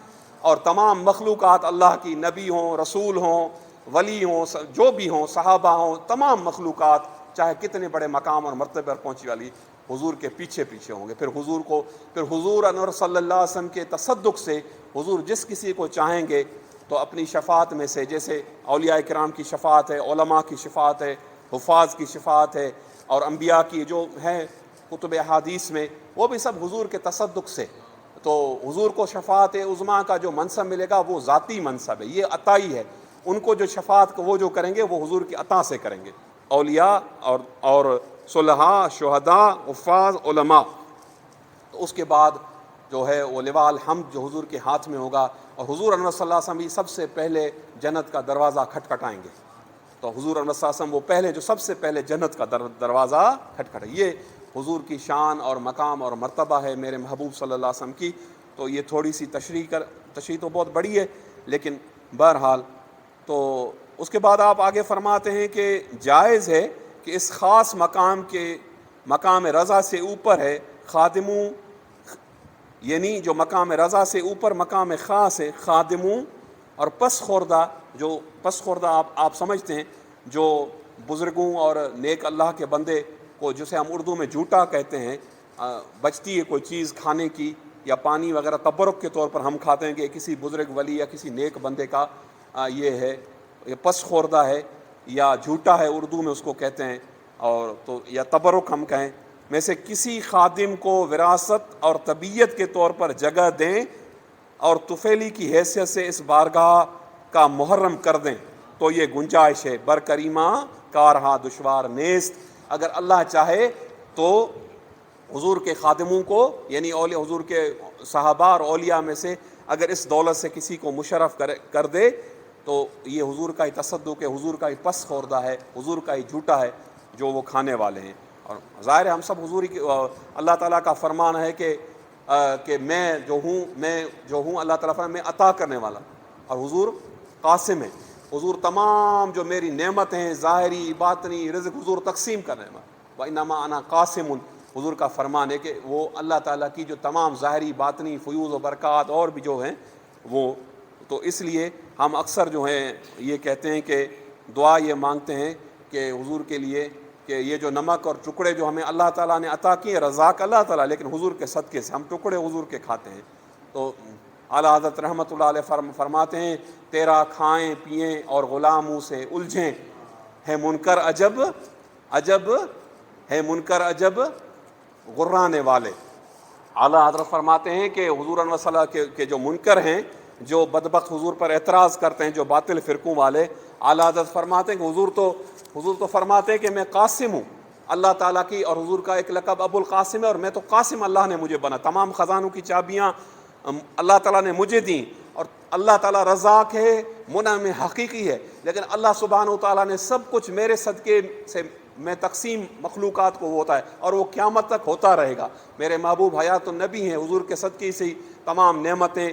اور تمام مخلوقات اللہ کی, نبی ہوں, رسول ہوں, ولی ہوں, جو بھی ہوں, صحابہ ہوں, تمام مخلوقات چاہے کتنے بڑے مقام اور مرتبے پر پہنچی والی حضور کے پیچھے ہوں گے. پھر حضور انور صلی اللہ علیہ وسلم کے تصدق سے حضور جس کسی کو چاہیں گے تو اپنی شفاعت میں سے, جیسے اولیاء کرام کی شفاعت ہے, علماء کی شفاعت ہے, حفاظ کی شفاعت ہے, اور انبیاء کی جو ہے کتب احادیث میں, وہ بھی سب حضور کے تصدق سے. تو حضور کو شفاعت عظمیٰ کا جو منصب ملے گا وہ ذاتی منصب ہے, یہ عطائی ہے. ان کو جو شفاعت کو وہ جو کریں گے وہ حضور کی عطا سے کریں گے, اولیاء اور صلحاء, شہداء, حفاظ, علماء. تو اس کے بعد جو ہے وہ لواء الحمد جو حضور کے ہاتھ میں ہوگا, اور حضور انور صلی اللہ علیہ وسلم بھی سب سے پہلے جنت کا دروازہ کھٹکھٹائیں گے. تو حضور انور صلی اللہ علیہ وسلم وہ پہلے جو سب سے پہلے جنت کا دروازہ کھٹکھٹائیں. یہ حضور کی شان اور مقام اور مرتبہ ہے میرے محبوب صلی اللہ علیہ وسلم کی. تو یہ تھوڑی سی تشریح تو بہت بڑی ہے, لیکن بہرحال. تو اس کے بعد آپ آگے فرماتے ہیں کہ جائز ہے کہ اس خاص مقام رضا سے اوپر ہے خادموں, یعنی جو مقام رضا سے اوپر مقام خاص ہے, خادموں اور پس خوردہ آپ سمجھتے ہیں, جو بزرگوں اور نیک اللہ کے بندے کو, جسے ہم اردو میں جھوٹا کہتے ہیں, بچتی ہے کوئی چیز کھانے کی یا پانی وغیرہ تبرک کے طور پر ہم کھاتے ہیں کہ کسی بزرگ ولی یا کسی نیک بندے کا یہ ہے, یہ پس خوردہ ہے یا جھوٹا ہے, اردو میں اس کو کہتے ہیں, اور تو یا تبرک ہم کہیں, میں سے کسی خادم کو وراثت اور طبیعت کے طور پر جگہ دیں اور طفیلی کی حیثیت سے اس بارگاہ کا محرم کر دیں تو یہ گنجائش ہے. برکریمہ کارہا دشوار نیست. اگر اللہ چاہے تو حضور کے خادموں کو, یعنی اولیاء حضور کے صحابہ اور اولیاء میں سے اگر اس دولت سے کسی کو مشرف کر دے تو یہ حضور کا ہی تصدق ہے، حضور کا ہی پس خوردہ ہے، حضور کا ہی جھوٹا ہے جو وہ کھانے والے ہیں۔ اور ظاہر ہے ہم سب حضور کی اللہ تعالیٰ کا فرمان ہے کہ میں جو ہوں اللہ تعالیٰ فرماتا ہے میں عطا کرنے والا، اور حضور قاسم ہے، حضور تمام جو میری نعمت ہیں ظاہری باطنی رزق حضور تقسیم کرنے والا۔ وَإِنَّمَا أَنَا قَاسِمٌ، حضور کا فرمان ہے کہ وہ اللہ تعالیٰ کی جو تمام ظاہری باطنی فیوض و برکات اور بھی جو ہیں وہ، تو اس لیے ہم اکثر جو ہیں یہ کہتے ہیں کہ دعا یہ مانگتے ہیں کہ حضور کے لیے کہ یہ جو نمک اور ٹکڑے جو ہمیں اللہ تعالیٰ نے عطا کیے، رزاق اللہ تعالیٰ لیکن حضور کے صدقے سے ہم ٹکڑے حضور کے کھاتے ہیں۔ تو اعلیٰ حضرت رحمۃ اللہ علیہ فرماتے ہیں تیرا کھائیں پئیں اور غلاموں سے الجھیں، ہے منکر عجب عجب ہے منکر عجب غرانے والے۔ اعلیٰ حضرت فرماتے ہیں کہ حضور صلی اللہ علیہ وسلم کے جو منکر ہیں، جو بدبخت حضور پر اعتراض کرتے ہیں، جو باطل فرقوں والے، اعلیٰ حضرت فرماتے ہیں کہ حضور تو فرماتے ہیں کہ میں قاسم ہوں اللہ تعالیٰ کی، اور حضور کا ایک لقب ابو القاسم ہے، اور میں تو قاسم اللہ نے مجھے بنا، تمام خزانوں کی چابیاں اللہ تعالیٰ نے مجھے دیں، اور اللہ تعالیٰ رزاق ہے، منعم حقیقی ہے، لیکن اللہ سبحانہ و تعالیٰ نے سب کچھ میرے صدقے سے میں تقسیم مخلوقات کو ہوتا ہے، اور وہ قیامت تک ہوتا رہے گا۔ میرے محبوب حیات النبی ہیں، حضور کے صدقے سے ہی تمام نعمتیں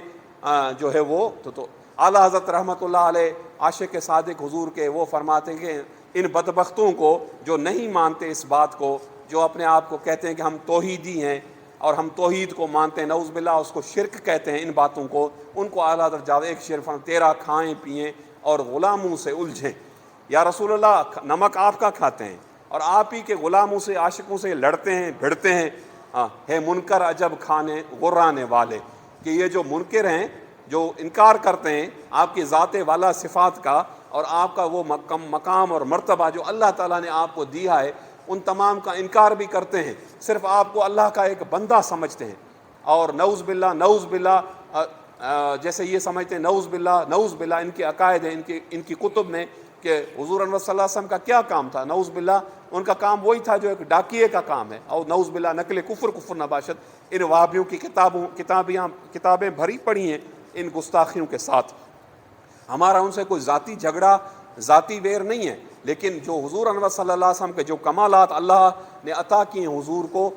جو ہے وہ تو اعلیٰ حضرت رحمۃ اللہ علیہ عاشق صادق حضور کے وہ فرماتے ہیں کہ ان بدبختوں کو جو نہیں مانتے اس بات کو، جو اپنے آپ کو کہتے ہیں کہ ہم توحیدی ہیں اور ہم توحید کو مانتے ہیں، نعوذ باللہ اس کو شرک کہتے ہیں، ان باتوں کو، ان کو اعلیٰ حضرت جاوید ایک شعر فرماتے تیرا کھائیں پئیں اور غلاموں سے الجھیں۔ یا رسول اللہ نمک آپ کا کھاتے ہیں اور آپ ہی کے غلاموں سے عاشقوں سے لڑتے ہیں بھڑتے ہیں، ہے منکر عجب کھانے غرانے والے، کہ یہ جو منکر ہیں جو انکار کرتے ہیں آپ کی ذات والا صفات کا اور آپ کا وہ مقام اور مرتبہ جو اللہ تعالیٰ نے آپ کو دیا ہے، ان تمام کا انکار بھی کرتے ہیں، صرف آپ کو اللہ کا ایک بندہ سمجھتے ہیں، اور نعوذ باللہ جیسے یہ سمجھتے ہیں نعوذ باللہ ان کے عقائد ہیں، ان کی کتب میں کہ حضور انور صلی اللہ علیہ وسلم کا کیا کام تھا، نعوذ باللہ ان کا کام وہی تھا جو ایک ڈاکیے کا کام ہے، اور نعوذ باللہ نقل کفر نباشت، ان وہابیوں کی کتابیں بھری پڑی ہیں ان گستاخیوں کے ساتھ۔ ہمارا ان سے کوئی ذاتی جھگڑا ذاتی ویر نہیں ہے، لیکن جو حضور انور صلی اللہ علیہ وسلم کے جو کمالات اللہ نے عطا کیے ہیں حضور کو،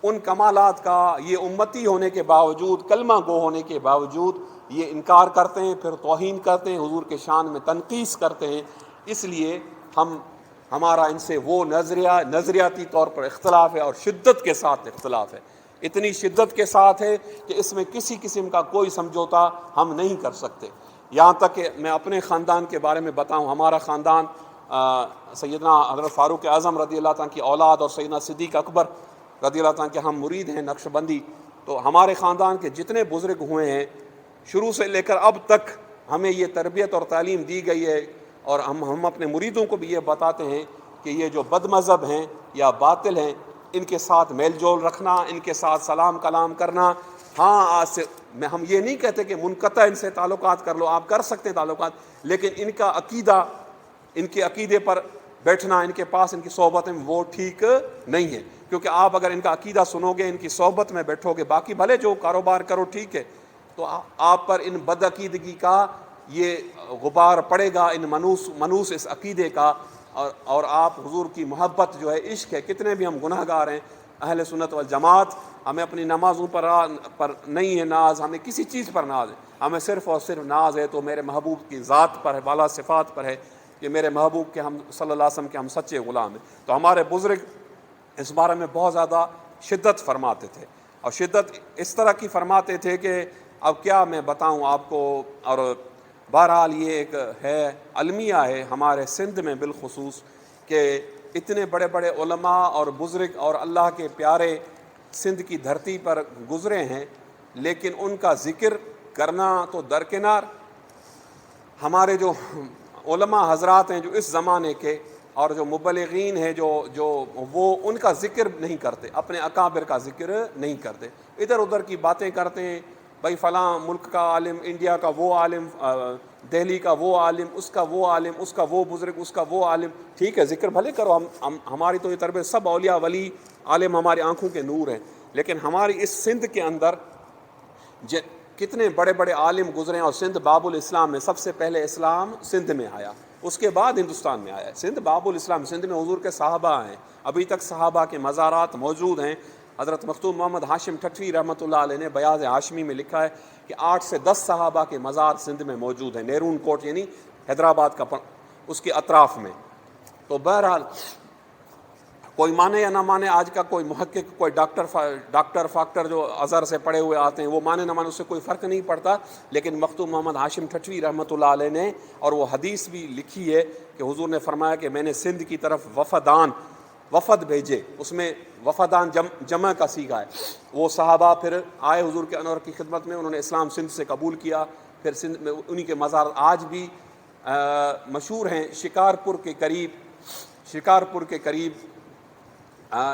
ان کمالات کا یہ امتی ہونے کے باوجود، کلمہ گو ہونے کے باوجود یہ انکار کرتے ہیں، پھر توہین کرتے ہیں، حضور کے شان میں تنقیص کرتے ہیں۔ اس لیے ہمارا ان سے وہ نظریاتی طور پر اختلاف ہے، اور شدت کے ساتھ اختلاف ہے، اتنی شدت کے ساتھ ہے کہ اس میں کسی قسم کا کوئی سمجھوتا ہم نہیں کر سکتے۔ یہاں تک کہ میں اپنے خاندان کے بارے میں بتاؤں، ہمارا خاندان سیدنا حضرت فاروق اعظم رضی اللہ تعالیٰ کی اولاد اور سیدنا صدیق اکبر رضی اللہ تعالیٰ کے ہم مرید ہیں نقش بندی، تو ہمارے خاندان کے جتنے بزرگ ہوئے ہیں شروع سے لے کر اب تک ہمیں یہ تربیت اور تعلیم دی گئی ہے، اور ہم اپنے مریدوں کو بھی یہ بتاتے ہیں کہ یہ جو بد مذہب ہیں یا باطل ہیں ان کے ساتھ میل جول رکھنا، ان کے ساتھ سلام کلام کرنا، ہاں آج سے ہم یہ نہیں کہتے کہ منقطع ان سے تعلقات کر لو، آپ کر سکتے ہیں تعلقات، لیکن ان کا عقیدہ، ان کے عقیدے پر بیٹھنا، ان کے پاس ان کی صحبت میں وہ ٹھیک نہیں ہے، کیونکہ آپ اگر ان کا عقیدہ سنو گے، ان کی صحبت میں بیٹھو گے، باقی بھلے جو کاروبار کرو ٹھیک ہے، تو آپ پر ان بد عقیدگی کا یہ غبار پڑے گا، ان منوس اس عقیدے کا، اور آپ حضور کی محبت جو ہے عشق ہے، کتنے بھی ہم گناہ گار ہیں، اہل سنت والجماعت، ہمیں اپنی نمازوں پر نہیں ہے ناز، ہمیں کسی چیز پر ناز ہے، ہمیں صرف اور صرف ناز ہے تو میرے محبوب کی ذات پر ہے، بالا صفات پر ہے کہ میرے محبوب کے ہم صلی اللہ علیہ وسلم کے ہم سچے غلام ہیں۔ تو ہمارے بزرگ اس بارے میں بہت زیادہ شدت فرماتے تھے، اور شدت اس طرح کی فرماتے تھے کہ اب کیا میں بتاؤں آپ کو، اور بہرحال یہ ایک ہے المیہ ہے ہمارے سندھ میں بالخصوص کہ اتنے بڑے بڑے علماء اور بزرگ اور اللہ کے پیارے سندھ کی دھرتی پر گزرے ہیں، لیکن ان کا ذکر کرنا تو درکنار، ہمارے جو علماء حضرات ہیں جو اس زمانے کے اور جو مبلغین ہیں جو وہ ان کا ذکر نہیں کرتے، اپنے اکابر کا ذکر نہیں کرتے، ادھر ادھر کی باتیں کرتے ہیں، بھائی فلاں ملک کا عالم، انڈیا کا وہ عالم، دہلی کا وہ عالم، اس کا وہ عالم، اس کا وہ بزرگ، اس کا وہ عالم، ٹھیک ہے ذکر بھلے کرو، ہماری تو یہ تربیت، سب اولیاء ولی عالم ہماری آنکھوں کے نور ہیں، لیکن ہماری اس سندھ کے اندر کتنے بڑے بڑے عالم گزرے ہیں، اور سندھ باب الاسلام میں سب سے پہلے اسلام سندھ میں آیا، اس کے بعد ہندوستان میں آیا۔ سندھ باب الاسلام، سندھ میں حضور کے صحابہ ہیں، ابھی تک صحابہ کے مزارات موجود ہیں۔ حضرت مختوم محمد ہاشم ٹھٹوی رحمۃ اللہ علیہ نے بیاض ہاشمی میں لکھا ہے کہ 8 سے 10 صحابہ کے مزار سندھ میں موجود ہیں، نیرون کوٹ یعنی حیدرآباد کا اس کے اطراف میں۔ تو بہرحال کوئی مانے یا نہ مانے، آج کا کوئی محقق، کوئی ڈاکٹر فاکٹر جو ازہر سے پڑھے ہوئے آتے ہیں، وہ مانے نہ مانے اس سے کوئی فرق نہیں پڑتا، لیکن مختوم محمد ہاشم ٹھٹوی رحمۃ اللہ علیہ نے اور وہ حدیث بھی لکھی ہے کہ حضور نے فرمایا کہ میں نے سندھ کی طرف وفد بھیجے، اس میں وفدان جمع کا صیغہ ہے۔ وہ صحابہ پھر آئے حضور کے انور کی خدمت میں، انہوں نے اسلام سندھ سے قبول کیا، پھر سندھ میں انہی کے مزار آج بھی مشہور ہیں۔ شکارپور کے قریب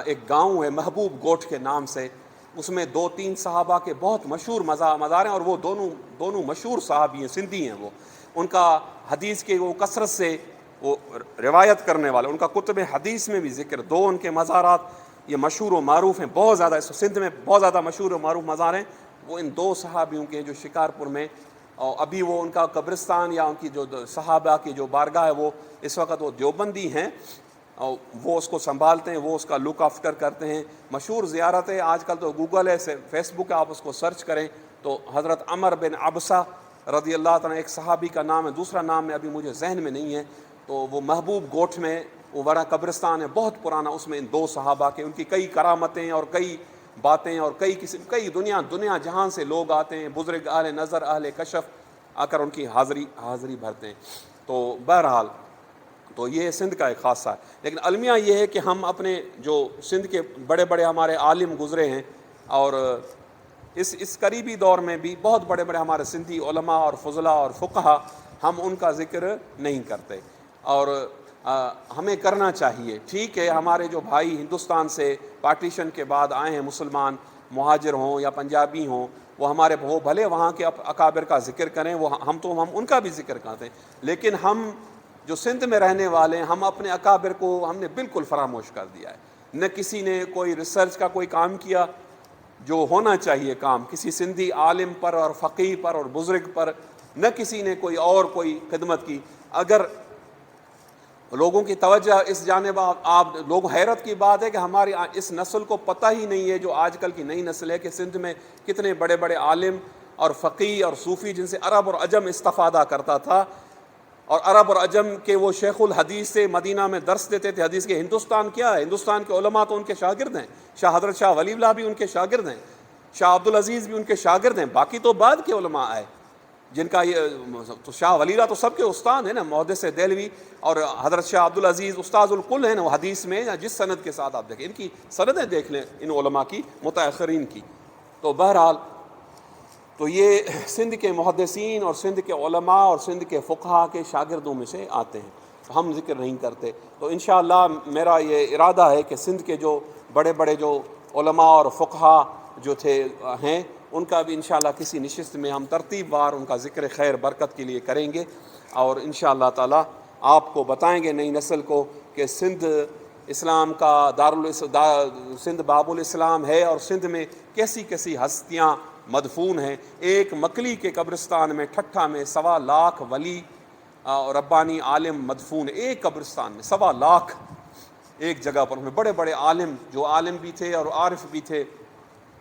ایک گاؤں ہے محبوب گوٹھ کے نام سے، اس میں 2-3 صحابہ کے بہت مشہور مزار ہیں، اور وہ دونوں مشہور صحابی ہیں، سندھی ہیں وہ۔ ان کا حدیث کے وہ کثرت سے وہ روایت کرنے والے، ان کا کتب حدیث میں بھی ذکر، 2 ان کے مزارات یہ مشہور و معروف ہیں، بہت زیادہ سندھ میں بہت زیادہ مشہور و معروف مزار ہیں، وہ ان 2 صحابیوں کے جو شکارپور میں، اور ابھی وہ ان کا قبرستان یا ان کی جو صحابہ کی جو بارگاہ ہے وہ اس وقت وہ دیوبندی ہیں، اور وہ اس کو سنبھالتے ہیں، وہ اس کا لک آفٹر کرتے ہیں۔ مشہور زیارت ہے، آج کل تو گوگل ہے، فیس بک ہے، آپ اس کو سرچ کریں تو حضرت عمر بن عبسہ رضی اللہ تعالیٰ، ایک صحابی کا نام ہے، دوسرا نام میں ابھی مجھے ذہن میں نہیں ہے، تو وہ محبوب گوٹھ میں وہ بڑا قبرستان ہے بہت پرانا، اس میں ان 2 صحابہ کے، ان کی کئی کرامتیں اور کئی باتیں اور کئی دنیا جہاں سے لوگ آتے ہیں، بزرگ اہل نظر اہل کشف آ کر ان کی حاضری بھرتے ہیں۔ تو بہرحال تو یہ سندھ کا ایک خاصہ ہے، لیکن المیہ یہ ہے کہ ہم اپنے جو سندھ کے بڑے بڑے ہمارے عالم گزرے ہیں، اور اس قریبی دور میں بھی بہت بڑے بڑے ہمارے سندھی علماء اور فضلاء اور فقہا، ہم ان کا ذکر نہیں کرتے، اور ہمیں کرنا چاہیے۔ ٹھیک ہے، ہمارے جو بھائی ہندوستان سے پارٹیشن کے بعد آئے ہیں، مسلمان مہاجر ہوں یا پنجابی ہوں، وہ بھلے وہاں کے اکابر کا ذکر کریں، ہم ان کا بھی ذکر کرتے ہیں، لیکن ہم جو سندھ میں رہنے والے ہیں، ہم اپنے اکابر کو ہم نے بالکل فراموش کر دیا ہے۔ نہ کسی نے کوئی ریسرچ کا کوئی کام کیا جو ہونا چاہیے کام، کسی سندھی عالم پر اور فقیہ پر اور بزرگ پر، نہ کسی نے کوئی خدمت کی۔ اگر لوگوں کی توجہ اس جانب، آپ لوگ حیرت کی بات ہے کہ ہماری اس نسل کو پتہ ہی نہیں ہے، جو آج کل کی نئی نسل ہے، کہ سندھ میں کتنے بڑے بڑے عالم اور فقیہ اور صوفی جن سے عرب اور عجم استفادہ کرتا تھا، اور عرب اور عجم کے وہ شیخ الحدیث سے مدینہ میں درس دیتے تھے حدیث کے۔ ہندوستان کیا ہے؟ ہندوستان کے علماء تو ان کے شاگرد ہیں، حضرت شاہ ولی اللہ بھی ان کے شاگرد ہیں، شاہ عبدالعزیز بھی ان کے شاگرد ہیں، باقی تو بعد کے علماء آئے جن کا تو شاہ ولی اللہ تو سب کے استاد ہیں نا، محدث دہلوی، اور حضرت شاہ عبدالعزیز استاذ الکل ہیں نا، وہ حدیث میں جس سند کے ساتھ آپ دیکھیں، ان کی سندیں دیکھ لیں ان علماء کی، متأخرین کی۔ تو بہرحال تو یہ سندھ کے محدثین اور سندھ کے علماء اور سندھ کے فقہا کے شاگردوں میں سے آتے ہیں، ہم ذکر نہیں کرتے۔ تو انشاءاللہ میرا یہ ارادہ ہے کہ سندھ کے جو بڑے بڑے جو علماء اور فقہا جو ہیں، ان کا بھی انشاءاللہ کسی نشست میں ہم ترتیب وار ان کا ذکر خیر برکت کے لیے کریں گے، اور انشاءاللہ تعالی آپ کو بتائیں گے نئی نسل کو کہ سندھ اسلام کا سندھ باب الاسلام ہے، اور سندھ میں کیسی کیسی ہستیاں مدفون ہیں۔ ایک مکلی کے قبرستان میں ٹھٹھا میں 1.25 لاکھ ولی اور ربانی عالم مدفون، ایک قبرستان میں 1.25 لاکھ ایک جگہ پر، بڑے بڑے عالم، جو عالم بھی تھے اور عارف بھی تھے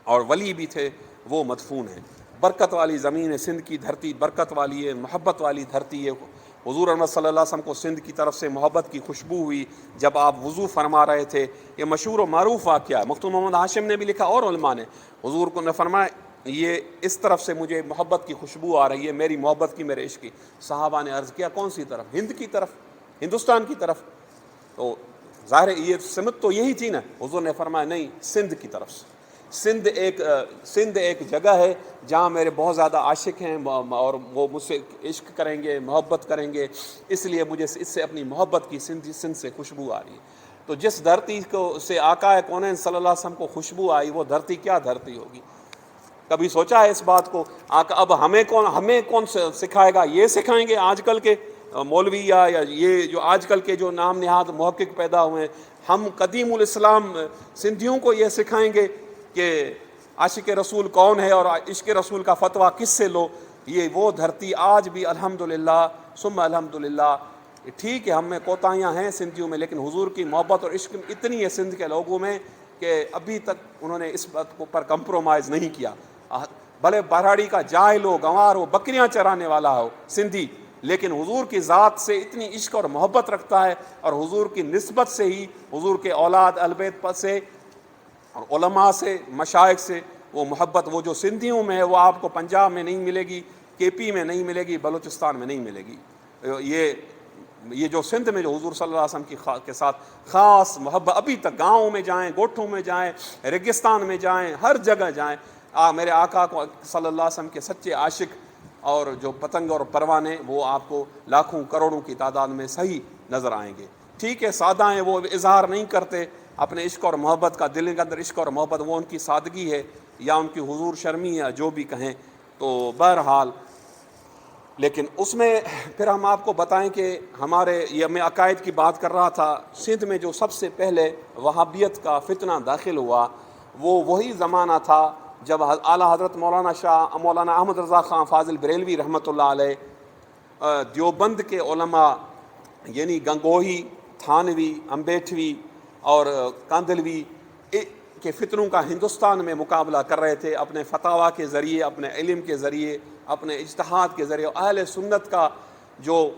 اور ولی بھی تھے، وہ مدفون ہیں۔ برکت والی زمین ہے سندھ کی دھرتی، برکت والی ہے، محبت والی دھرتی ہے۔ حضور احمد صلی اللہ علیہ وسلم کو سندھ کی طرف سے محبت کی خوشبو ہوئی جب آپ وضو فرما رہے تھے۔ یہ مشہور و معروف واقعہ ہے، مختوم محمد ہاشم نے بھی لکھا اور علماء نے، حضور کو نے فرمایا یہ اس طرف سے مجھے محبت کی خوشبو آ رہی ہے، میری محبت کی، میرے عشق کی۔ صحابہ نے عرض کیا کون سی طرف؟ ہند کی طرف، ہندوستان کی طرف۔ تو ظاہر یہ سمت تو یہی تھی نا، حضور نے فرمایا نہیں، سندھ کی طرف سے۔ سندھ ایک جگہ ہے جہاں میرے بہت زیادہ عاشق ہیں، اور وہ مجھ سے عشق کریں گے، محبت کریں گے، اس لیے مجھے اس سے اپنی محبت کی سندھ سے خوشبو آ رہی ہے۔ تو جس دھرتی کو سے آقا کونین صلی اللہ علیہ وسلم کو خوشبو آئی، وہ دھرتی کیا دھرتی ہوگی؟ کبھی سوچا ہے اس بات کو؟ اب ہمیں کون سکھائے گا؟ یہ سکھائیں گے آج کل کے مولوی یا یہ جو آج کل کے جو نام نہاد محقق پیدا ہوئے ہیں؟ ہم قدیم الاسلام سندھیوں کو یہ سکھائیں گے کہ عاشق رسول کون ہے اور عشق رسول کا فتویٰ کس سے لو، یہ وہ دھرتی آج بھی الحمدللہ ثم الحمدللہ، ٹھیک ہے ہم میں کوتاہیاں ہیں سندھیوں میں، لیکن حضور کی محبت اور عشق اتنی ہے سندھ کے لوگوں میں کہ ابھی تک انہوں نے اس بات پر کمپرومائز نہیں کیا۔ بھلے بہراڑی کا جاہل ہو، گنوار ہو، بکریاں چرانے والا ہو سندھی، لیکن حضور کی ذات سے اتنی عشق اور محبت رکھتا ہے، اور حضور کی نسبت سے ہی حضور کے اولاد اہل بیت پر سے اور علماء سے، مشائخ سے وہ محبت، وہ جو سندھیوں میں ہے وہ آپ کو پنجاب میں نہیں ملے گی، کے پی میں نہیں ملے گی، بلوچستان میں نہیں ملے گی۔ یہ جو سندھ میں جو حضور صلی اللہ علیہ وسلم کے ساتھ خاص محبت، ابھی تک گاؤں میں جائیں، گوٹھوں میں جائیں، ریگستان میں جائیں، ہر جگہ جائیں، میرے آقا کو صلی اللہ علیہ وسلم کے سچے عاشق اور جو پتنگ اور پروانے وہ آپ کو لاکھوں کروڑوں کی تعداد میں صحیح نظر آئیں گے۔ ٹھیک ہے سادہ ہیں، وہ اظہار نہیں کرتے اپنے عشق اور محبت کا، دل کے اندر عشق اور محبت، وہ ان کی سادگی ہے یا ان کی حضور شرمی ہے، جو بھی کہیں۔ تو بہرحال لیکن اس میں پھر ہم آپ کو بتائیں کہ ہمارے، یہ میں عقائد کی بات کر رہا تھا، سندھ میں جو سب سے پہلے وہابیت کا فتنہ داخل ہوا وہ وہی زمانہ تھا جب اعلیٰ حضرت مولانا احمد رضا خان فاضل بریلوی رحمۃ اللہ علیہ دیوبند کے علماء یعنی گنگوہی، تھانوی، امبیٹھوی اور کاندھلوی کے فتنوں کا ہندوستان میں مقابلہ کر رہے تھے، اپنے فتاویٰ کے ذریعے، اپنے علم کے ذریعے، اپنے اجتہاد کے ذریعے۔ اہل سنت کا جو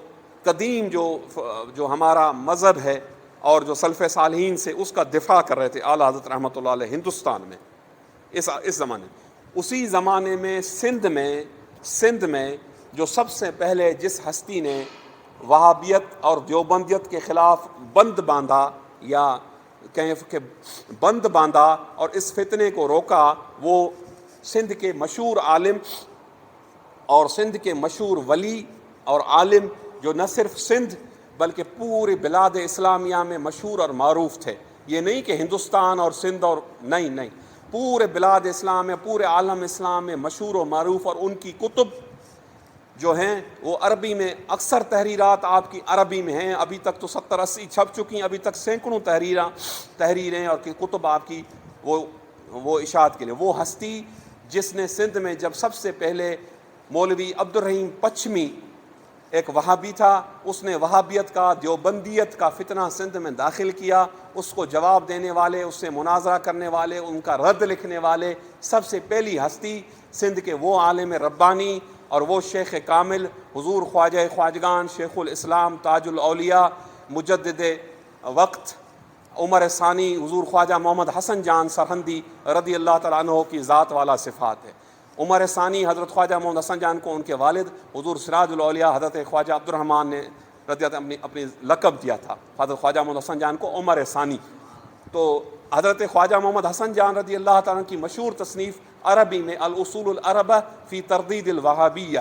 قدیم جو ہمارا مذہب ہے اور جو سلف صالحین سے اس کا دفاع کر رہے تھے اعلیٰ حضرت رحمۃ اللہ علیہ ہندوستان میں اس زمانے میں۔ اسی زمانے میں سندھ میں جو سب سے پہلے جس ہستی نے وہابیت اور دیوبندیت کے خلاف بند باندھا یا کہیں کہ بند باندھا اور اس فتنے کو روکا، وہ سندھ کے مشہور عالم اور سندھ کے مشہور ولی اور عالم جو نہ صرف سندھ بلکہ پورے بلاد اسلامیہ میں مشہور اور معروف تھے۔ یہ نہیں کہ ہندوستان اور سندھ اور نہیں، پورے بلاد اسلام میں، پورے عالم اسلام میں مشہور و معروف، اور ان کی کتب جو ہیں وہ عربی میں، اکثر تحریرات آپ کی عربی میں ہیں، ابھی تک تو 70-80 چھپ چکی ہیں، ابھی تک سینکڑوں تحریریں اور کتب آپ کی وہ اشاعت کے لیے۔ وہ ہستی جس نے سندھ میں جب سب سے پہلے مولوی عبد الرحیم پچمی ایک وہابی تھا، اس نے وہابیت کا، دیوبندیت کا فتنہ سندھ میں داخل کیا، اس کو جواب دینے والے، اس سے مناظرہ کرنے والے، ان کا رد لکھنے والے سب سے پہلی ہستی سندھ کے وہ عالم ربانی اور وہ شیخ کامل حضور خواجہ خواجگان شیخ الاسلام تاج الاولیاء مجدد وقت عمر ثانی حضور خواجہ محمد حسن جان سرہندی رضی اللہ تعالیٰ عنہ کی ذات والا صفات ہے۔ عمر ثانی حضرت خواجہ محمد حسن جان کو ان کے والد حضور سراج الاولیاء حضرت خواجہ عبد الرحمن نے رضی اللہ اپنی لقب دیا تھا حضرت خواجہ محمد حسن جان کو عمر ثانی۔ تو حضرت خواجہ محمد حسن جان رضی اللہ تعالیٰ کی مشہور تصنیف عربی میں الاصول الاربع فی تردید الوہابیہ،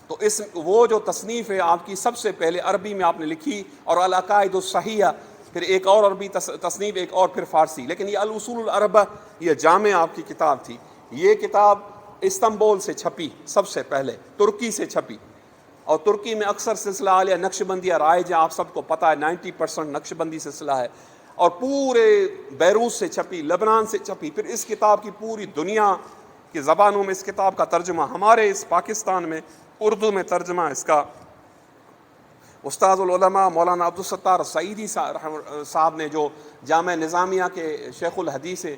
تو وہ جو تصنیف ہے آپ کی سب سے پہلے عربی میں آپ نے لکھی، اور العقائد الصحیحہ پھر ایک اور عربی تصنیف، ایک اور پھر فارسی، لیکن یہ الاصول الاربع یہ جامع آپ کی کتاب تھی۔ یہ کتاب استنبول سے چھپی، سب سے پہلے ترکی سے چھپی، اور ترکی میں اکثر سلسلہ عالیہ نقش بندیہ رائج ہے، آپ سب کو پتہ ہے 90% نقش بندی سلسلہ ہے، اور پورے بیروت سے چھپی، لبنان سے چھپی۔ پھر اس کتاب کی پوری دنیا کی زبانوں میں اس کتاب کا ترجمہ، ہمارے اس پاکستان میں اردو میں ترجمہ اس کا استاد العلماء مولانا عبدالستار سعیدی صاحب نے، جو جامع نظامیہ کے شیخ الحدیث ہیں،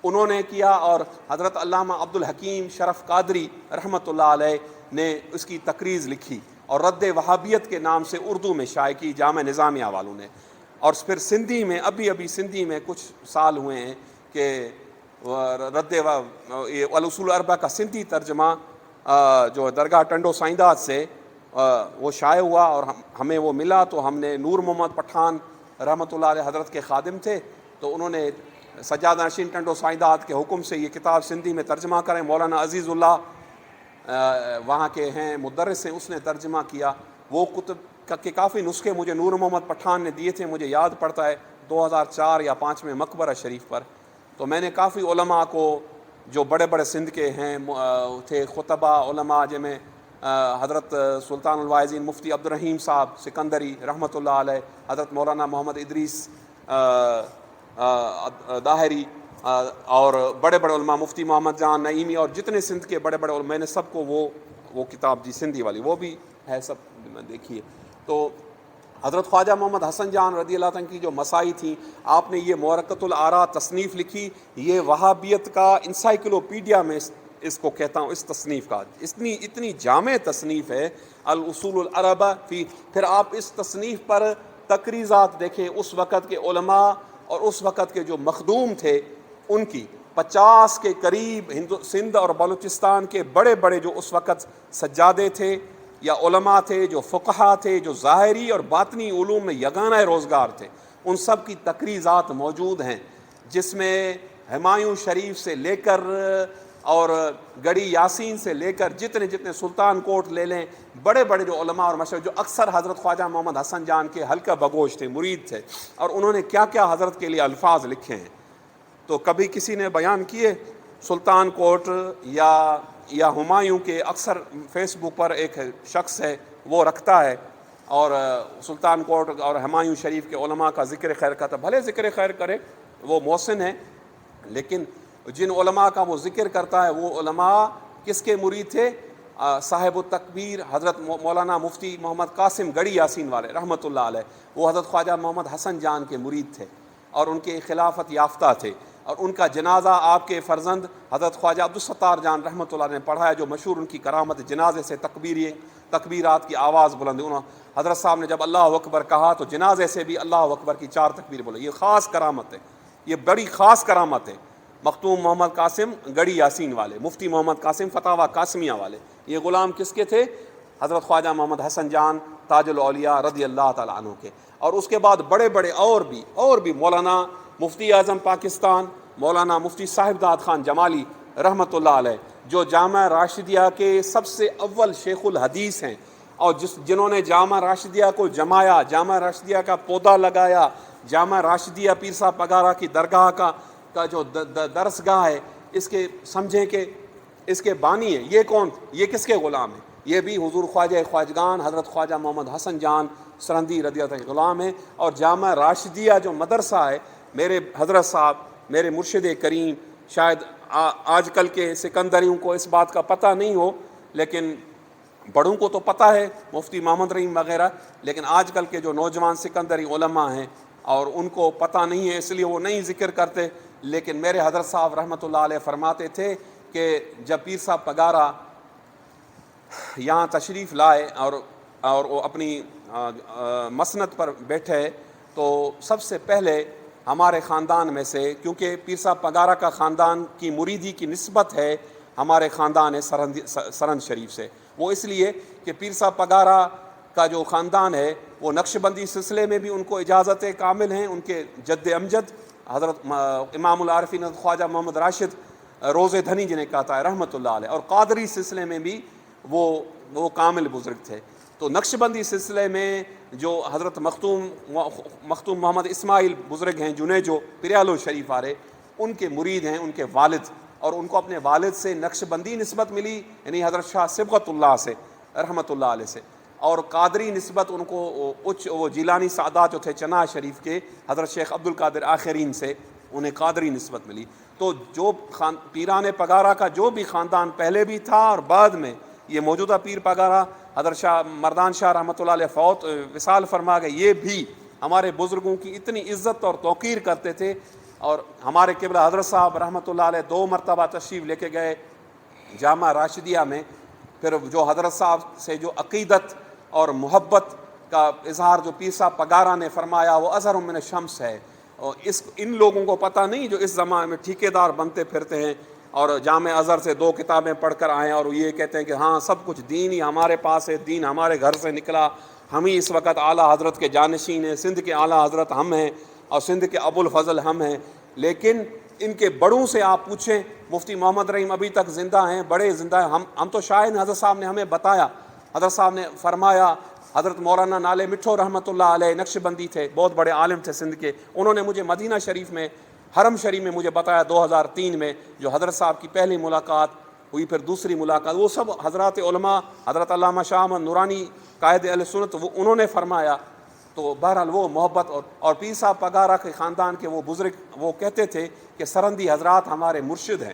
انہوں نے کیا، اور حضرت علامہ عبدالحکیم شرف قادری رحمۃ اللہ علیہ نے اس کی تقریض لکھی، اور رد وہابیت کے نام سے اردو میں شائع کی جامع نظامیہ والوں نے۔ اور پھر سندھی میں ابھی سندھی میں کچھ سال ہوئے ہیں کہ رد الاصول الاربع کا سندھی ترجمہ جو درگاہ ٹنڈو سائینداد سے وہ شائع ہوا، اور ہمیں وہ ملا، تو ہم نے نور محمد پٹھان رحمۃ اللہ علیہ حضرت کے خادم تھے، تو انہوں نے سجادہ نشین ٹنڈو سائینداد کے حکم سے یہ کتاب سندھی میں ترجمہ کریں۔ مولانا عزیز اللہ وہاں کے ہیں، مدرس ہیں، اس نے ترجمہ کیا۔ وہ کتب کے کافی نسخے مجھے نور محمد پٹھان نے دیے تھے، مجھے یاد پڑتا ہے 2004 یا 2005 میں مقبرہ شریف پر۔ تو میں نے کافی علماء کو جو بڑے بڑے سندھ کے ہیں تھے خطبہ علماء، جن میں حضرت سلطان الواعظین مفتی عبد الرحیم صاحب سکندری رحمۃ اللہ علیہ، حضرت مولانا محمد ادریس داہری، اور بڑے بڑے علماء مفتی محمد جان نعیمی اور جتنے سندھ کے بڑے بڑے علماء، میں نے سب کو وہ کتاب دی سندھی والی، وہ بھی ہے، سب میں دیکھی ہے۔ تو حضرت خواجہ محمد حسن جان رضی اللہ عنہ کی جو مسائی تھیں، آپ نے یہ مورقۃ الآراء تصنیف لکھی، یہ وہابیت کا انسائکلوپیڈیا میں اس کو کہتا ہوں، اس تصنیف کا اتنی جامع تصنیف ہے، الاصول الاربع فی۔ پھر آپ اس تصنیف پر تقریضات دیکھیں اس وقت کے علماء اور اس وقت کے جو مخدوم تھے ان کی، 50 کے قریب سندھ اور بلوچستان کے بڑے بڑے جو اس وقت سجادے تھے یا علماء تھے، جو فقہا تھے، جو ظاہری اور باطنی علوم میں یگانہ روزگار تھے، ان سب کی تقریضات موجود ہیں، جس میں ہمایوں شریف سے لے کر اور گڑی یاسین سے لے کر جتنے سلطان کوٹ لے لیں، بڑے بڑے جو علماء اور مشاہیر جو اکثر حضرت خواجہ محمد حسن جان کے حلقہ بگوش تھے، مرید تھے، اور انہوں نے کیا کیا حضرت کے لیے الفاظ لکھے ہیں۔ تو کبھی کسی نے بیان کیے سلطان کوٹ یا ہمایوں کے، اکثر فیس بک پر ایک شخص ہے وہ رکھتا ہے اور سلطان کوٹ اور ہمایوں شریف کے علماء کا ذکر خیر کرتا، بھلے ذکر خیر کرے، وہ محسن ہے، لیکن جن علماء کا وہ ذکر کرتا ہے وہ علماء کس کے مرید تھے؟ صاحب التکبیر حضرت مولانا مفتی محمد قاسم گڑی یاسین والے رحمۃ اللہ علیہ، وہ حضرت خواجہ محمد حسن جان کے مرید تھے اور ان کے خلافت یافتہ تھے، اور ان کا جنازہ آپ کے فرزند حضرت خواجہ عبدالستار جان رحمۃ اللہ نے پڑھایا، جو مشہور ان کی کرامت جنازے سے تکبیرات کی آواز بلند، انہوں حضرت صاحب نے جب اللہ اکبر کہا تو جنازے سے بھی اللہ اکبر کی 4 تکبیر بولے۔ یہ خاص کرامت ہے، یہ بڑی خاص کرامت ہے۔ مختوم محمد قاسم گڑی یاسین والے، مفتی محمد قاسم فتاوی قاسمیہ والے، یہ غلام کس کے تھے؟ حضرت خواجہ محمد حسن جان تاج الاولیاء رضی اللہ تعالیٰ عنہ کے۔ اور اس کے بعد بڑے بڑے اور بھی مولانا مفتی اعظم پاکستان مولانا مفتی صاحب داد خان جمالی رحمۃ اللہ علیہ، جو جامعہ راشدیہ کے سب سے اول شیخ الحدیث ہیں، اور جنہوں نے جامعہ راشدیہ کو جمایا، جامعہ راشدیہ کا پودا لگایا، جامعہ راشدیہ پیر صاحب پگارا کی درگاہ کا جو درس گاہ ہے، اس کے سمجھیں کہ اس کے بانی ہیں۔ یہ کون؟ یہ کس کے غلام ہیں؟ یہ بھی حضور خواجہ خواجگان حضرت خواجہ محمد حسن جان سرندی رضی اللہ عنہ کے غلام ہیں۔ اور جامعہ راشدیہ جو مدرسہ ہے، میرے حضرت صاحب، میرے مرشد کریم، شاید آج کل کے سکندریوں کو اس بات کا پتہ نہیں ہو، لیکن بڑوں کو تو پتہ ہے، مفتی محمد رحیم وغیرہ، لیکن آج کل کے جو نوجوان سکندری علماء ہیں اور ان کو پتہ نہیں ہے، اس لیے وہ نہیں ذکر کرتے۔ لیکن میرے حضرت صاحب رحمۃ اللہ علیہ فرماتے تھے کہ جب پیر صاحب پگارا یہاں تشریف لائے اور وہ اپنی مسند پر بیٹھے، تو سب سے پہلے ہمارے خاندان میں سے، کیونکہ پیر صاحب پگارا کا خاندان کی مریدی کی نسبت ہے ہمارے خاندان سرند شریف سے، وہ اس لیے کہ پیر صاحب پگارا کا جو خاندان ہے وہ نقشبندی سلسلے میں بھی ان کو اجازت کامل ہیں، ان کے جد امجد حضرت امام العارفین خواجہ محمد راشد روزے دھنی جنہیں کہتا ہے رحمۃ اللہ علیہ، اور قادری سلسلے میں بھی وہ کامل بزرگ تھے۔ تو نقشبندی سلسلے میں جو حضرت مختوم محمد اسماعیل بزرگ ہیں جنیجو پریالو شریف والے، ان کے مرید ہیں، ان کے والد، اور ان کو اپنے والد سے نقشبندی نسبت ملی، یعنی حضرت شاہ صبغت اللہ سے رحمۃ اللہ علیہ سے، اور قادری نسبت ان کو وہ جیلانی سادات جو تھے چنار شریف کے حضرت شیخ عبد القادر آخرین سے انہیں قادری نسبت ملی۔ تو جو پیران پگارا کا جو بھی خاندان پہلے بھی تھا اور بعد میں یہ موجودہ پیر پگارا حضرت شاہ مردان شاہ رحمۃ اللہ علیہ وصال فرما گئے، یہ بھی ہمارے بزرگوں کی اتنی عزت اور توقیر کرتے تھے۔ اور ہمارے قبلہ حضرت صاحب رحمۃ اللہ علیہ 2 مرتبہ تشریف لے کے گئے جامعہ راشدیہ میں، پھر جو حضرت صاحب سے جو عقیدت اور محبت کا اظہار جو پیر صاحب پگارا نے فرمایا، وہ اظہر من الشمس ہے، اور ان لوگوں کو پتہ نہیں جو اس زمانے میں ٹھیکیدار بنتے پھرتے ہیں اور جامع ازہر سے 2 کتابیں پڑھ کر آئے اور یہ کہتے ہیں کہ ہاں سب کچھ دین ہی ہمارے پاس ہے، دین ہمارے گھر سے نکلا، ہم ہی اس وقت اعلیٰ حضرت کے جانشین ہیں، سندھ کے اعلیٰ حضرت ہم ہیں اور سندھ کے ابو الفضل ہم ہیں۔ لیکن ان کے بڑوں سے آپ پوچھیں، مفتی محمد رحیم ابھی تک زندہ ہیں، بڑے زندہ ہیں، ہم تو شاید حضرت صاحب نے ہمیں بتایا، حضرت صاحب نے فرمایا، حضرت مولانا نالے مٹھو رحمۃ اللہ علیہ نقشبندی تھے، بہت بڑے عالم تھے سندھ کے، انہوں نے مجھے مدینہ شریف میں حرم شریف میں مجھے بتایا 2003 میں جو حضرت صاحب کی پہلی ملاقات ہوئی، پھر دوسری ملاقات، وہ سب حضرات علماء، حضرت علامہ شاہ احمد نورانی قائد اہل سنت، وہ انہوں نے فرمایا۔ تو تو بہرحال وہ محبت اور پیر صاحب پگارا کے خاندان کے وہ بزرگ وہ کہتے تھے کہ سرہندی حضرات ہمارے مرشد ہیں،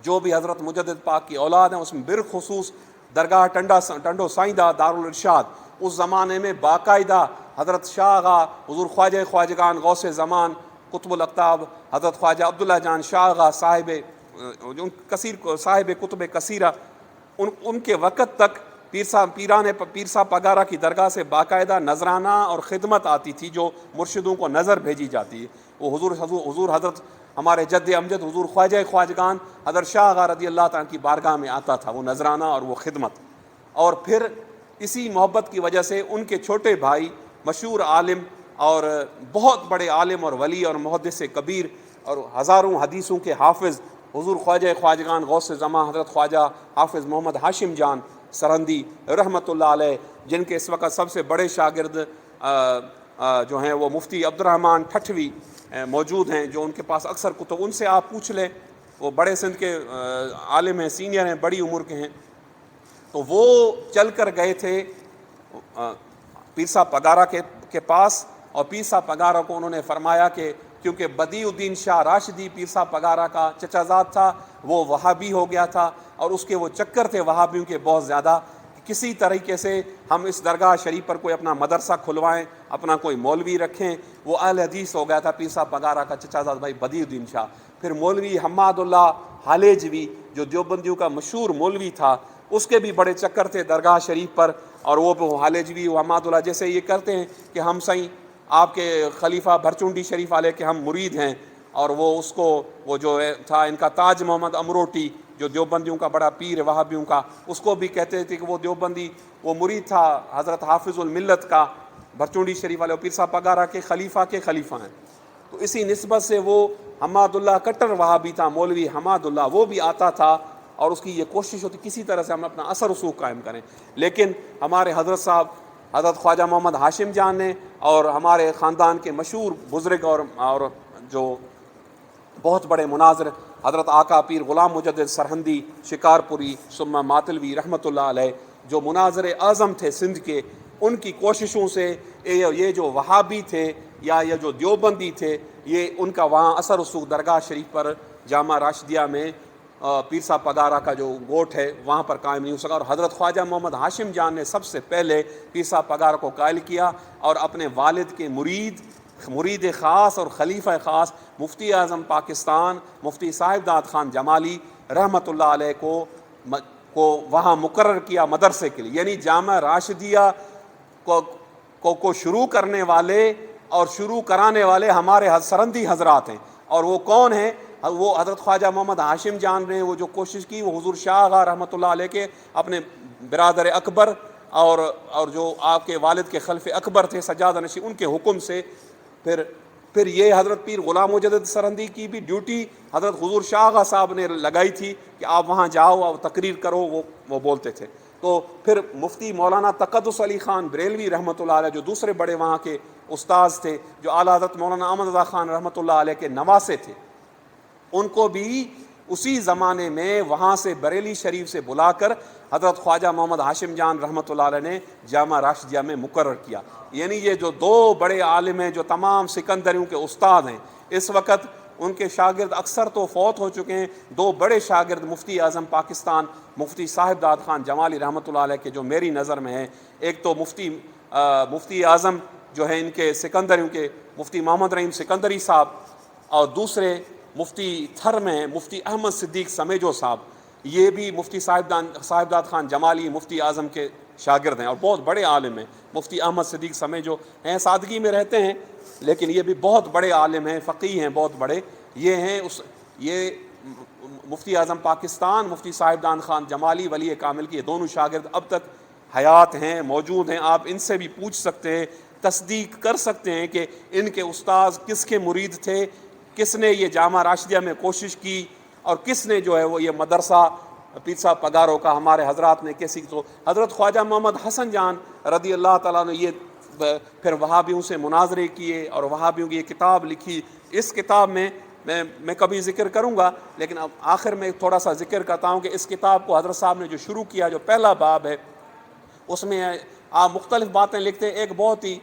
جو بھی حضرت مجدد پاک کی اولاد ہیں، اس میں بالخصوص درگاہ ٹنڈو سائیدہ دارالارشاد اس زمانے میں باقاعدہ حضرت شاہ آغا حضور خواجہ خواجگان غوث زمان قطب الاقطاب حضرت خواجہ عبداللہ جان شاہ آغا صاحب کتب کثیرہ ان کے وقت تک پیر صاحب پگارا کی درگاہ سے باقاعدہ نذرانہ اور خدمت آتی تھی، جو مرشدوں کو نظر بھیجی جاتی ہے۔ وہ حضور حضرت ہمارے جد امجد حضور خواجہ خواجگان حضرت شاہ آغا رضی اللہ تعالیٰ کی بارگاہ میں آتا تھا وہ نذرانہ اور وہ خدمت۔ اور پھر اسی محبت کی وجہ سے ان کے چھوٹے بھائی مشہور عالم اور بہت بڑے عالم اور ولی اور محدث کبیر اور ہزاروں حدیثوں کے حافظ حضور خواجہ خواجگان غوث زمان حضرت خواجہ حافظ محمد ہاشم جان سرہندی رحمۃ اللہ علیہ، جن کے اس وقت سب سے بڑے شاگرد جو ہیں وہ مفتی عبدالرحمن ٹھٹوی موجود ہیں، جو ان کے پاس اکثر کتب، ان سے آپ پوچھ لیں، وہ بڑے سندھ کے عالم ہیں، سینئر ہیں، بڑی عمر کے ہیں۔ تو وہ چل کر گئے تھے پیر صاحب پگارا کے پاس، اور پیر صاحب پگارا کو انہوں نے فرمایا کہ کیونکہ بدیع الدین شاہ راشدی پیر صاحب پگارا کا چچا زاد تھا، وہ وہابی ہو گیا تھا، اور اس کے وہ چکر تھے وہابیوں کے بہت زیادہ، کسی طریقے سے ہم اس درگاہ شریف پر کوئی اپنا مدرسہ کھلوائیں، اپنا کوئی مولوی رکھیں۔ وہ اہل حدیث ہو گیا تھا پیر صاحب پگارا کا چچا زاد بھائی بدیع الدین شاہ۔ پھر مولوی حماد اللہ حالیجوی جو دیوبندیوں کا مشہور مولوی تھا، اس کے بھی بڑے چکر تھے درگاہ شریف پر، اور وہ حالیجوی حماد اللہ جیسے یہ کرتے ہیں کہ ہم سائیں آپ کے خلیفہ بھرچونڈی شریف والے کے ہم مرید ہیں، اور وہ اس کو وہ جو تھا ان کا تاج محمد امروٹی جو دیوبندیوں کا بڑا پیر وہابیوں کا، اس کو بھی کہتے تھے کہ وہ دیوبندی وہ مرید تھا حضرت حافظ الملت کا بھرچونڈی شریف والے، پیر صاحب پگارا کے خلیفہ ہیں۔ تو اسی نسبت سے وہ حماد اللہ کٹر وہابی تھا، مولوی حماد اللہ، وہ بھی آتا تھا، اور اس کی یہ کوشش ہوتی کسی طرح سے ہم اپنا اثر رسوخ قائم کریں۔ لیکن ہمارے حضرت صاحب حضرت خواجہ محمد ہاشم جان نے اور ہمارے خاندان کے مشہور بزرگ اور جو بہت بڑے مناظر حضرت آقا پیر غلام مجدد سرہندی شکارپوری ثم ماتلوی رحمۃ اللہ علیہ، جو مناظر اعظم تھے سندھ کے، ان کی کوششوں سے یہ جو وہابی تھے یا یہ جو دیوبندی تھے، یہ ان کا وہاں اثر رسوخ درگاہ شریف پر جامع راشدیہ میں پیر صاحب پگارا کا جو گوٹ ہے وہاں پر قائم نہیں ہو سکا۔ اور حضرت خواجہ محمد ہاشم جان نے سب سے پہلے پیر صاحب پگارا کو قائل کیا، اور اپنے والد کے مرید خاص اور خلیفہ خاص مفتی اعظم پاکستان مفتی صاحب داد خان جمالی رحمۃ اللہ علیہ کو وہاں مقرر کیا مدرسے کے لیے۔ یعنی جامع راشدیہ کو شروع کرنے والے اور شروع کرانے والے ہمارے سرہندی حضرات ہیں۔ اور وہ کون ہیں؟ وہ حضرت خواجہ محمد ہاشم جان نے وہ جو کوشش کی، وہ حضور شاہ آغا رحمۃ اللہ علیہ کے اپنے برادر اکبر اور جو آپ کے والد کے خلف اکبر تھے سجادہ نشین، ان کے حکم سے پھر یہ حضرت پیر غلام مجدد سرہندی کی بھی ڈیوٹی حضرت حضور شاہ آغا صاحب نے لگائی تھی کہ آپ وہاں جاؤ اور تقریر کرو، وہ بولتے تھے۔ تو پھر مفتی مولانا تقدس علی خان بریلوی رحمۃ اللہ علیہ جو دوسرے بڑے وہاں کے استاذ تھے، جو اعلیٰ حضرت مولانا احمد رضا خان رحمۃ اللہ علیہ کے نواسے تھے، ان کو بھی اسی زمانے میں وہاں سے بریلی شریف سے بلا کر حضرت خواجہ محمد ہاشم جان رحمۃ اللہ علیہ نے جامع راشدیہ میں مقرر کیا۔ یعنی یہ جو دو بڑے عالم ہیں جو تمام سکندریوں کے استاد ہیں، اس وقت ان کے شاگرد اکثر تو فوت ہو چکے ہیں۔ دو بڑے شاگرد مفتی اعظم پاکستان مفتی صاحب داد خان جمالی رحمۃ اللہ علیہ کے جو میری نظر میں ہیں، ایک تو مفتی اعظم جو ہیں ان کے سکندریوں کے مفتی محمد رحیم سکندری صاحب، اور دوسرے مفتی تھر میں مفتی احمد صدیق سمیجو صاحب، یہ بھی مفتی صاحب داد خان جمالی مفتی اعظم کے شاگرد ہیں اور بہت بڑے عالم ہیں۔ مفتی احمد صدیق سمیجو ہیں، سادگی میں رہتے ہیں، لیکن یہ بھی بہت بڑے عالم ہیں، فقیہ ہیں بہت بڑے۔ یہ ہیں یہ مفتی اعظم پاکستان مفتی صاحب داد خان جمالی ولی کامل کی یہ دونوں شاگرد اب تک حیات ہیں، موجود ہیں۔ آپ ان سے بھی پوچھ سکتے ہیں، تصدیق کر سکتے ہیں کہ ان کے استاذ کس کے مرید تھے، کس نے یہ جامع راشدیہ میں کوشش کی، اور کس نے جو ہے وہ یہ مدرسہ پیر صاحب پگاروں کا ہمارے حضرات نے کیسی۔ تو حضرت خواجہ محمد حسن جان رضی اللہ تعالیٰ نے یہ پھر وہابیوں سے مناظرے کیے اور وہابیوں کی یہ کتاب لکھی۔ اس کتاب میں کبھی ذکر کروں گا، لیکن اب آخر میں تھوڑا سا ذکر کرتا ہوں کہ اس کتاب کو حضرت صاحب نے جو شروع کیا، جو پہلا باب ہے، اس میں آپ مختلف باتیں لکھتے ہیں۔ ایک بہت ہی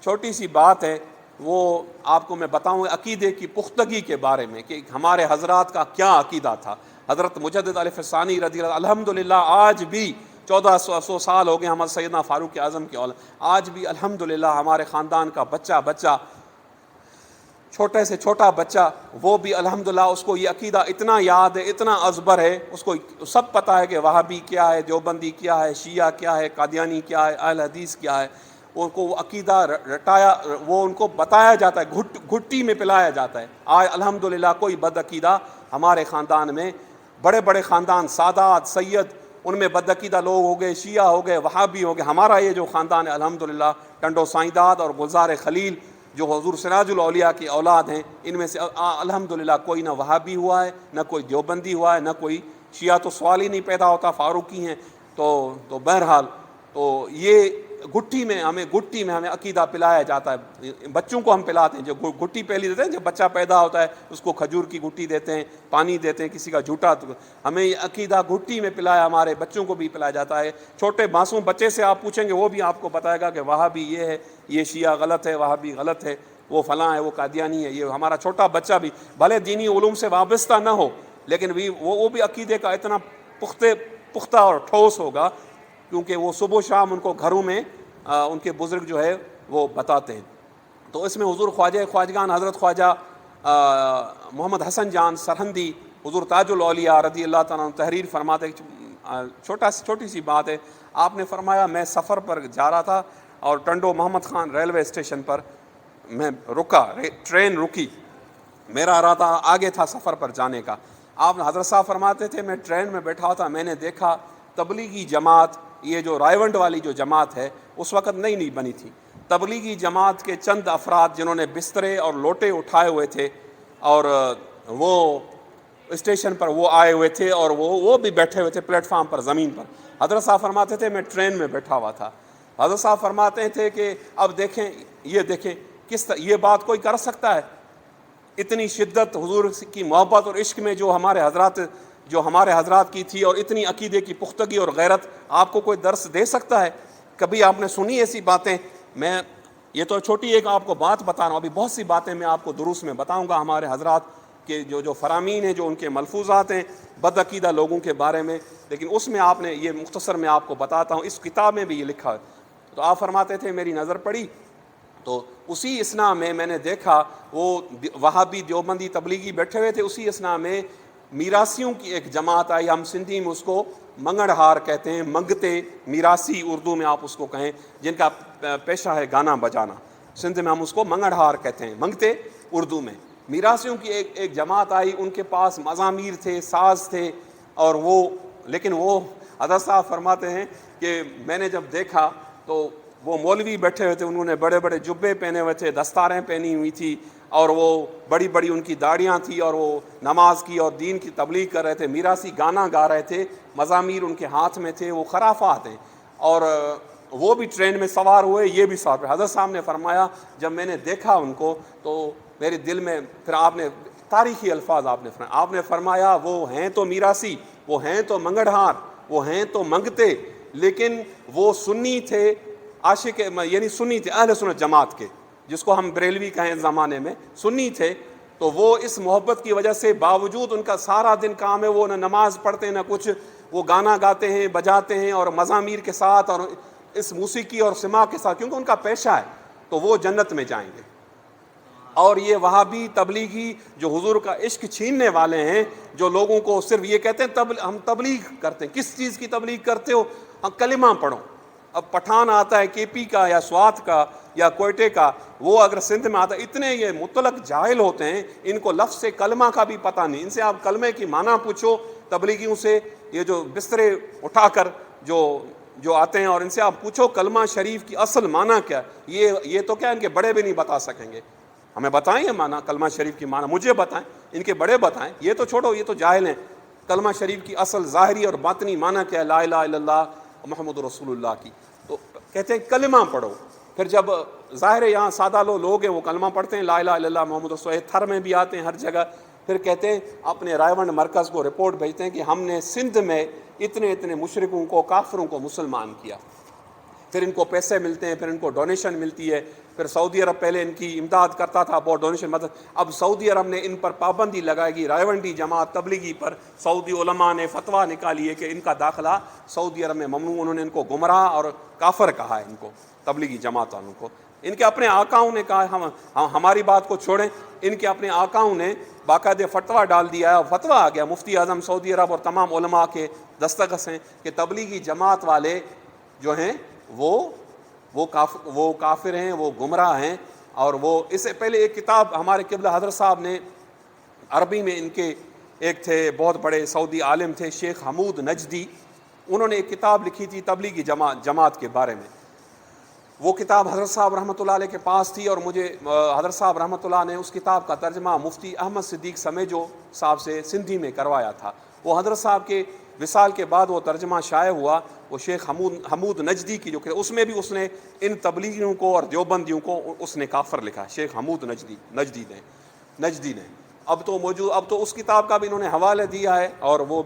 چھوٹی سی بات ہے، وہ آپ کو میں بتاؤں عقیدے کی پختگی کے بارے میں کہ ہمارے حضرات کا کیا عقیدہ تھا۔ حضرت مجدد علیہ ثانی رضی اللہ الحمدللہ آج بھی 1400 سال ہو گئے ہمارے سیدنا فاروق اعظم کی اولاد، آج بھی الحمدللہ ہمارے خاندان کا بچہ چھوٹے سے چھوٹا بچہ وہ بھی الحمدللہ اس کو یہ عقیدہ اتنا یاد ہے، اتنا ازبر ہے، اس کو سب پتہ ہے کہ وہابی کیا ہے، دیوبندی کیا ہے، شیعہ کیا ہے، قادیانی کیا ہے، اہل حدیث کیا ہے، ان کو وہ عقیدہ رٹایا، وہ ان کو بتایا جاتا ہے، گھٹی میں پلایا جاتا ہے۔ آج الحمدللہ کوئی بد عقیدہ ہمارے خاندان میں، بڑے بڑے خاندان سادات سید ان میں بد عقیدہ لوگ ہو گئے، شیعہ ہو گئے، وہابی ہو گئے، ہمارا یہ جو خاندان ہے الحمدللہ ٹنڈو سائیں-داد اور گلزار خلیل جو حضور سراج الاولیاء کی اولاد ہیں، ان میں سے الحمدللہ کوئی نہ وہابی ہوا ہے، نہ کوئی دیوبندی ہوا ہے، نہ کوئی شیعہ، تو سوال ہی نہیں پیدا ہوتا، فاروقی ہیں۔ تو بہرحال تو یہ گٹھی میں ہمیں عقیدہ پلایا جاتا ہے، بچوں کو ہم پلاتے ہیں، جو گٹھی پہلی دیتے ہیں، جب بچہ پیدا ہوتا ہے اس کو کھجور کی گٹھی دیتے ہیں، پانی دیتے ہیں، کسی کا جھوٹا، ہمیں یہ عقیدہ گٹھی میں پلایا، ہمارے بچوں کو بھی پلایا جاتا ہے۔ چھوٹے معصوم بچے سے آپ پوچھیں گے وہ بھی آپ کو بتائے گا کہ وہابی یہ ہے، یہ شیعہ غلط ہے، وہابی غلط ہے، وہ فلاں ہے، وہ قادیانی ہے۔ یہ ہمارا چھوٹا بچہ بھی بھلے دینی علوم سے وابستہ نہ ہو، لیکن وہ بھی عقیدے کا اتنا پختہ اور ٹھوس ہوگا، کیونکہ وہ صبح و شام ان کو گھروں میں ان کے بزرگ جو ہے وہ بتاتے ہیں۔ تو اس میں حضور خواجگان حضرت خواجہ محمد حسن جان سرہندی حضور تاج الاولیاء رضی اللہ تعالیٰ عنہ تحریر فرماتے، چھوٹی سی بات ہے، آپ نے فرمایا میں سفر پر جا رہا تھا اور ٹنڈو محمد خان ریلوے اسٹیشن پر میں رکا، ٹرین رکی، میرا ارادہ آگے تھا سفر پر جانے کا۔ آپ حضرت صاحب فرماتے تھے میں ٹرین میں بیٹھا تھا، میں نے دیکھا تبلیغی جماعت، یہ جو رائیونڈ والی جو جماعت ہے اس وقت نئی بنی تھی، تبلیغی جماعت کے چند افراد جنہوں نے بسترے اور لوٹے اٹھائے ہوئے تھے اور وہ اسٹیشن پر وہ آئے ہوئے تھے اور وہ بھی بیٹھے ہوئے تھے پلیٹ فارم پر، زمین پر۔ حضرت صاحب فرماتے تھے میں ٹرین میں بیٹھا ہوا تھا، حضرت صاحب فرماتے تھے کہ اب دیکھیں یہ بات کوئی کر سکتا ہے؟ اتنی شدت حضور کی محبت اور عشق میں جو ہمارے حضرات کی تھی، اور اتنی عقیدے کی پختگی اور غیرت، آپ کو کوئی درس دے سکتا ہے؟ کبھی آپ نے سنی ایسی باتیں؟ میں یہ تو چھوٹی ایک آپ کو بات بتا رہا ہوں، ابھی بہت سی باتیں میں آپ کو دروس میں بتاؤں گا ہمارے حضرات کے جو فرامین ہیں، جو ان کے ملفوظات ہیں بد عقیدہ لوگوں کے بارے میں، لیکن اس میں آپ نے یہ مختصر میں آپ کو بتاتا ہوں، اس کتاب میں بھی یہ لکھا ہے۔ تو آپ فرماتے تھے میری نظر پڑی تو اسی اثناء میں نے دیکھا وہ وہابی دیوبندی تبلیغی بیٹھے ہوئے تھے، اسی اثناء میں میراسیوں کی ایک جماعت آئی، ہم سندھی میں اس کو منگڑ ہار کہتے ہیں، منگتے میراسی اردو میں آپ اس کو کہیں، جن کا پیشہ ہے گانا بجانا، سندھ میں ہم اس کو منگڑ ہار کہتے ہیں، منگتے اردو میں۔ میراسیوں کی ایک جماعت آئی، ان کے پاس مزامیر تھے، ساز تھے، اور لیکن وہ حضرت صاحب فرماتے ہیں کہ میں نے جب دیکھا تو وہ مولوی بیٹھے ہوئے تھے، انہوں نے بڑے بڑے جبے پہنے ہوئے تھے، دستاریں پہنی ہوئی تھی، اور وہ بڑی بڑی ان کی داڑیاں تھیں، اور وہ نماز کی اور دین کی تبلیغ کر رہے تھے، میراثی گانا گا رہے تھے، مزامیر ان کے ہاتھ میں تھے، وہ خرافات ہیں۔ اور وہ بھی ٹرین میں سوار ہوئے، یہ بھی سوار ہوئے۔ حضرت صاحب نے فرمایا جب میں نے دیکھا ان کو تو میرے دل میں پھر آپ نے تاریخی الفاظ آپ نے فرمایا وہ ہیں تو میراثی، وہ ہیں تو منگڑہار، وہ ہیں تو منگتے، لیکن وہ سنی تھے، عاشق یعنی سنی تھے، اہل سنت جماعت کے، جس کو ہم بریلوی کہیں زمانے میں، سنی تھے۔ تو وہ اس محبت کی وجہ سے باوجود ان کا سارا دن کام ہے، وہ نہ نماز پڑھتے نہ کچھ، وہ گانا گاتے ہیں، بجاتے ہیں، اور مزامیر کے ساتھ اور اس موسیقی اور سماع کے ساتھ، کیونکہ ان کا پیشہ ہے، تو وہ جنت میں جائیں گے۔ اور یہ وہابی تبلیغی جو حضور کا عشق چھیننے والے ہیں، جو لوگوں کو صرف یہ کہتے ہیں ہم تبلیغ کرتے ہیں، کس چیز کی تبلیغ کرتے ہو؟ ہم کلمہ پڑھو۔ اب پٹھان آتا ہے کے پی کا یا سوات کا یا کوئٹے کا، وہ اگر سندھ میں آتا ہے، اتنے یہ مطلق جاہل ہوتے ہیں، ان کو لفظ کلمہ کا بھی پتہ نہیں۔ ان سے آپ کلمے کی معنی پوچھو تبلیغیوں سے، یہ جو بسترے اٹھا کر جو آتے ہیں، اور ان سے آپ پوچھو کلمہ شریف کی اصل معنی کیا، یہ تو کیا ان کے بڑے بھی نہیں بتا سکیں گے۔ ہمیں بتائیں یہ معنی کلمہ شریف کی معنی، مجھے بتائیں، ان کے بڑے بتائیں، یہ تو چھوڑو، یہ تو جاہل ہیں۔ کلمہ شریف کی اصل ظاہری اور باطنی معنی کیا ہے؟ لا الہ الا اللہ محمد رسول اللہ کی۔ تو کہتے ہیں کلمہ پڑھو۔ پھر جب ظاہر ہے یہاں سادہ لوگ ہیں، وہ کلمہ پڑھتے ہیں، لا الہ الا اللہ محمد رسول اللہ، تھر میں بھی آتے ہیں ہر جگہ۔ پھر کہتے ہیں اپنے رائیونڈ مرکز کو رپورٹ بھیجتے ہیں کہ ہم نے سندھ میں اتنے مشرکوں کو، کافروں کو مسلمان کیا۔ پھر ان کو پیسے ملتے ہیں، پھر ان کو ڈونیشن ملتی ہے، پھر سعودی عرب پہلے ان کی امداد کرتا تھا، بہت ڈونیشن مدد. اب سعودی عرب نے ان پر پابندی لگائے گی، رائیونڈی جماعت تبلیغی پر سعودی علماء نے فتویٰ نکالی ہے کہ ان کا داخلہ سعودی عرب میں ممنوع. انہوں نے ان کو گمراہ اور کافر کہا ہے، ان کو تبلیغی جماعت والوں کو. ان کے اپنے آقاؤں نے کہا ہم ہماری بات کو چھوڑیں، ان کے اپنے آقاؤں نے باقاعدہ فتویٰ ڈال دیا ہے، اور فتویٰ آ گیا مفتی اعظم سعودی عرب اور تمام علماء کے دستخط ہیں کہ تبلیغی جماعت والے جو ہیں وہ کافر ہیں، وہ گمراہ ہیں. اور وہ اس سے پہلے ایک کتاب ہمارے قبلہ حضرت صاحب نے عربی میں، ان کے ایک تھے بہت بڑے سعودی عالم تھے شیخ حمود نجدی، انہوں نے ایک کتاب لکھی تھی تبلیغی جماعت کے بارے میں. وہ کتاب حضرت صاحب رحمۃ اللہ علیہ کے پاس تھی، اور مجھے حضرت صاحب رحمۃ اللہ نے اس کتاب کا ترجمہ مفتی احمد صدیق سمیجو صاحب سے سندھی میں کروایا تھا. وہ حضرت صاحب کے وصال کے بعد وہ ترجمہ شائع ہوا. وہ شیخ حمود نجدی کی جو کہ اس میں بھی اس نے ان تبلیغیوں کو اور دیوبندیوں کو اس نے کافر لکھا، شیخ حمود نجدی نے. اب تو اس کتاب کا بھی انہوں نے حوالہ دیا ہے، اور وہ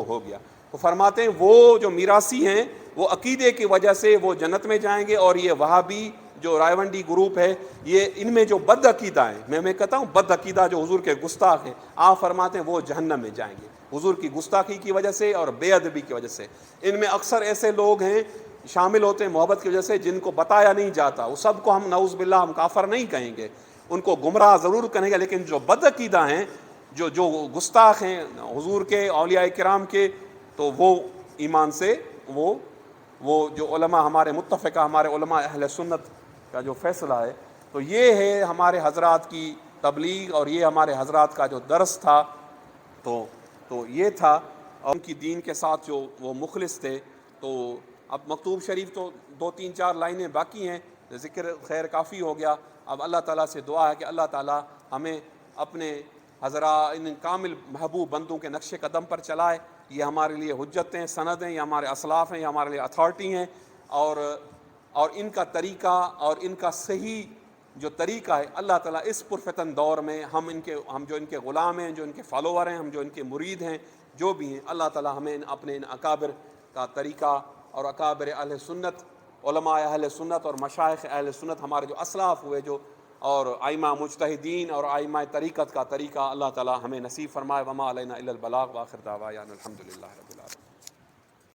ہو گیا. تو فرماتے ہیں وہ جو میراثی ہیں وہ عقیدے کی وجہ سے وہ جنت میں جائیں گے، اور یہ وہابی جو رائیونڈی گروپ ہے، یہ ان میں جو بد عقیدہ ہیں، میں کہتا ہوں بد عقیدہ جو حضور کے گستاخ ہیں، آپ فرماتے ہیں وہ جہنم میں جائیں گے حضور کی گستاخی کی وجہ سے اور بے ادبی کی وجہ سے. ان میں اکثر ایسے لوگ ہیں شامل ہوتے ہیں محبت کی وجہ سے جن کو بتایا نہیں جاتا. وہ سب کو ہم نعوذ باللہ ہم کافر نہیں کہیں گے، ان کو گمراہ ضرور کہیں گے، لیکن جو بد عقیدہ ہیں، جو گستاخ ہیں حضور کے، اولیاء کرام کے، تو وہ ایمان سے وہ جو علماء ہمارے متفقہ، ہمارے علماء اہل سنت کا جو فیصلہ ہے، تو یہ ہے ہمارے حضرات کی تبلیغ، اور یہ ہمارے حضرات کا جو درس تھا. تو یہ تھا، اور ان کی دین کے ساتھ جو وہ مخلص تھے. تو اب مکتوب شریف تو 2-3-4 لائنیں باقی ہیں، ذکر خیر کافی ہو گیا. اب اللہ تعالیٰ سے دعا ہے کہ اللہ تعالیٰ ہمیں اپنے حضرات ان کامل محبوب بندوں کے نقش قدم پر چلائے. یہ ہمارے لیے حجتیں، سند ہیں، یہ ہمارے اسلاف ہیں، یہ ہمارے لیے اتھارٹی ہیں. اور ان کا طریقہ اور ان کا صحیح جو طریقہ ہے، اللہ تعالیٰ اس پرفتن دور میں ہم جو ان کے غلام ہیں، جو ان کے فالوور ہیں، ہم جو ان کے مرید ہیں، جو بھی ہیں، اللہ تعالیٰ ہمیں اپنے ان اکابر کا طریقہ اور اکابر اہل سنت، علماء اہل سنت اور مشائخ اہل سنت، ہمارے جو اسلاف ہوئے جو، اور ائمہ مجتہدین اور ائمہ طریقت کا طریقہ، اللہ تعالیٰ ہمیں نصیب فرمائے. وما علینا الا البلاغ، وآخر دعوانا الحمد للہ رب العالمین.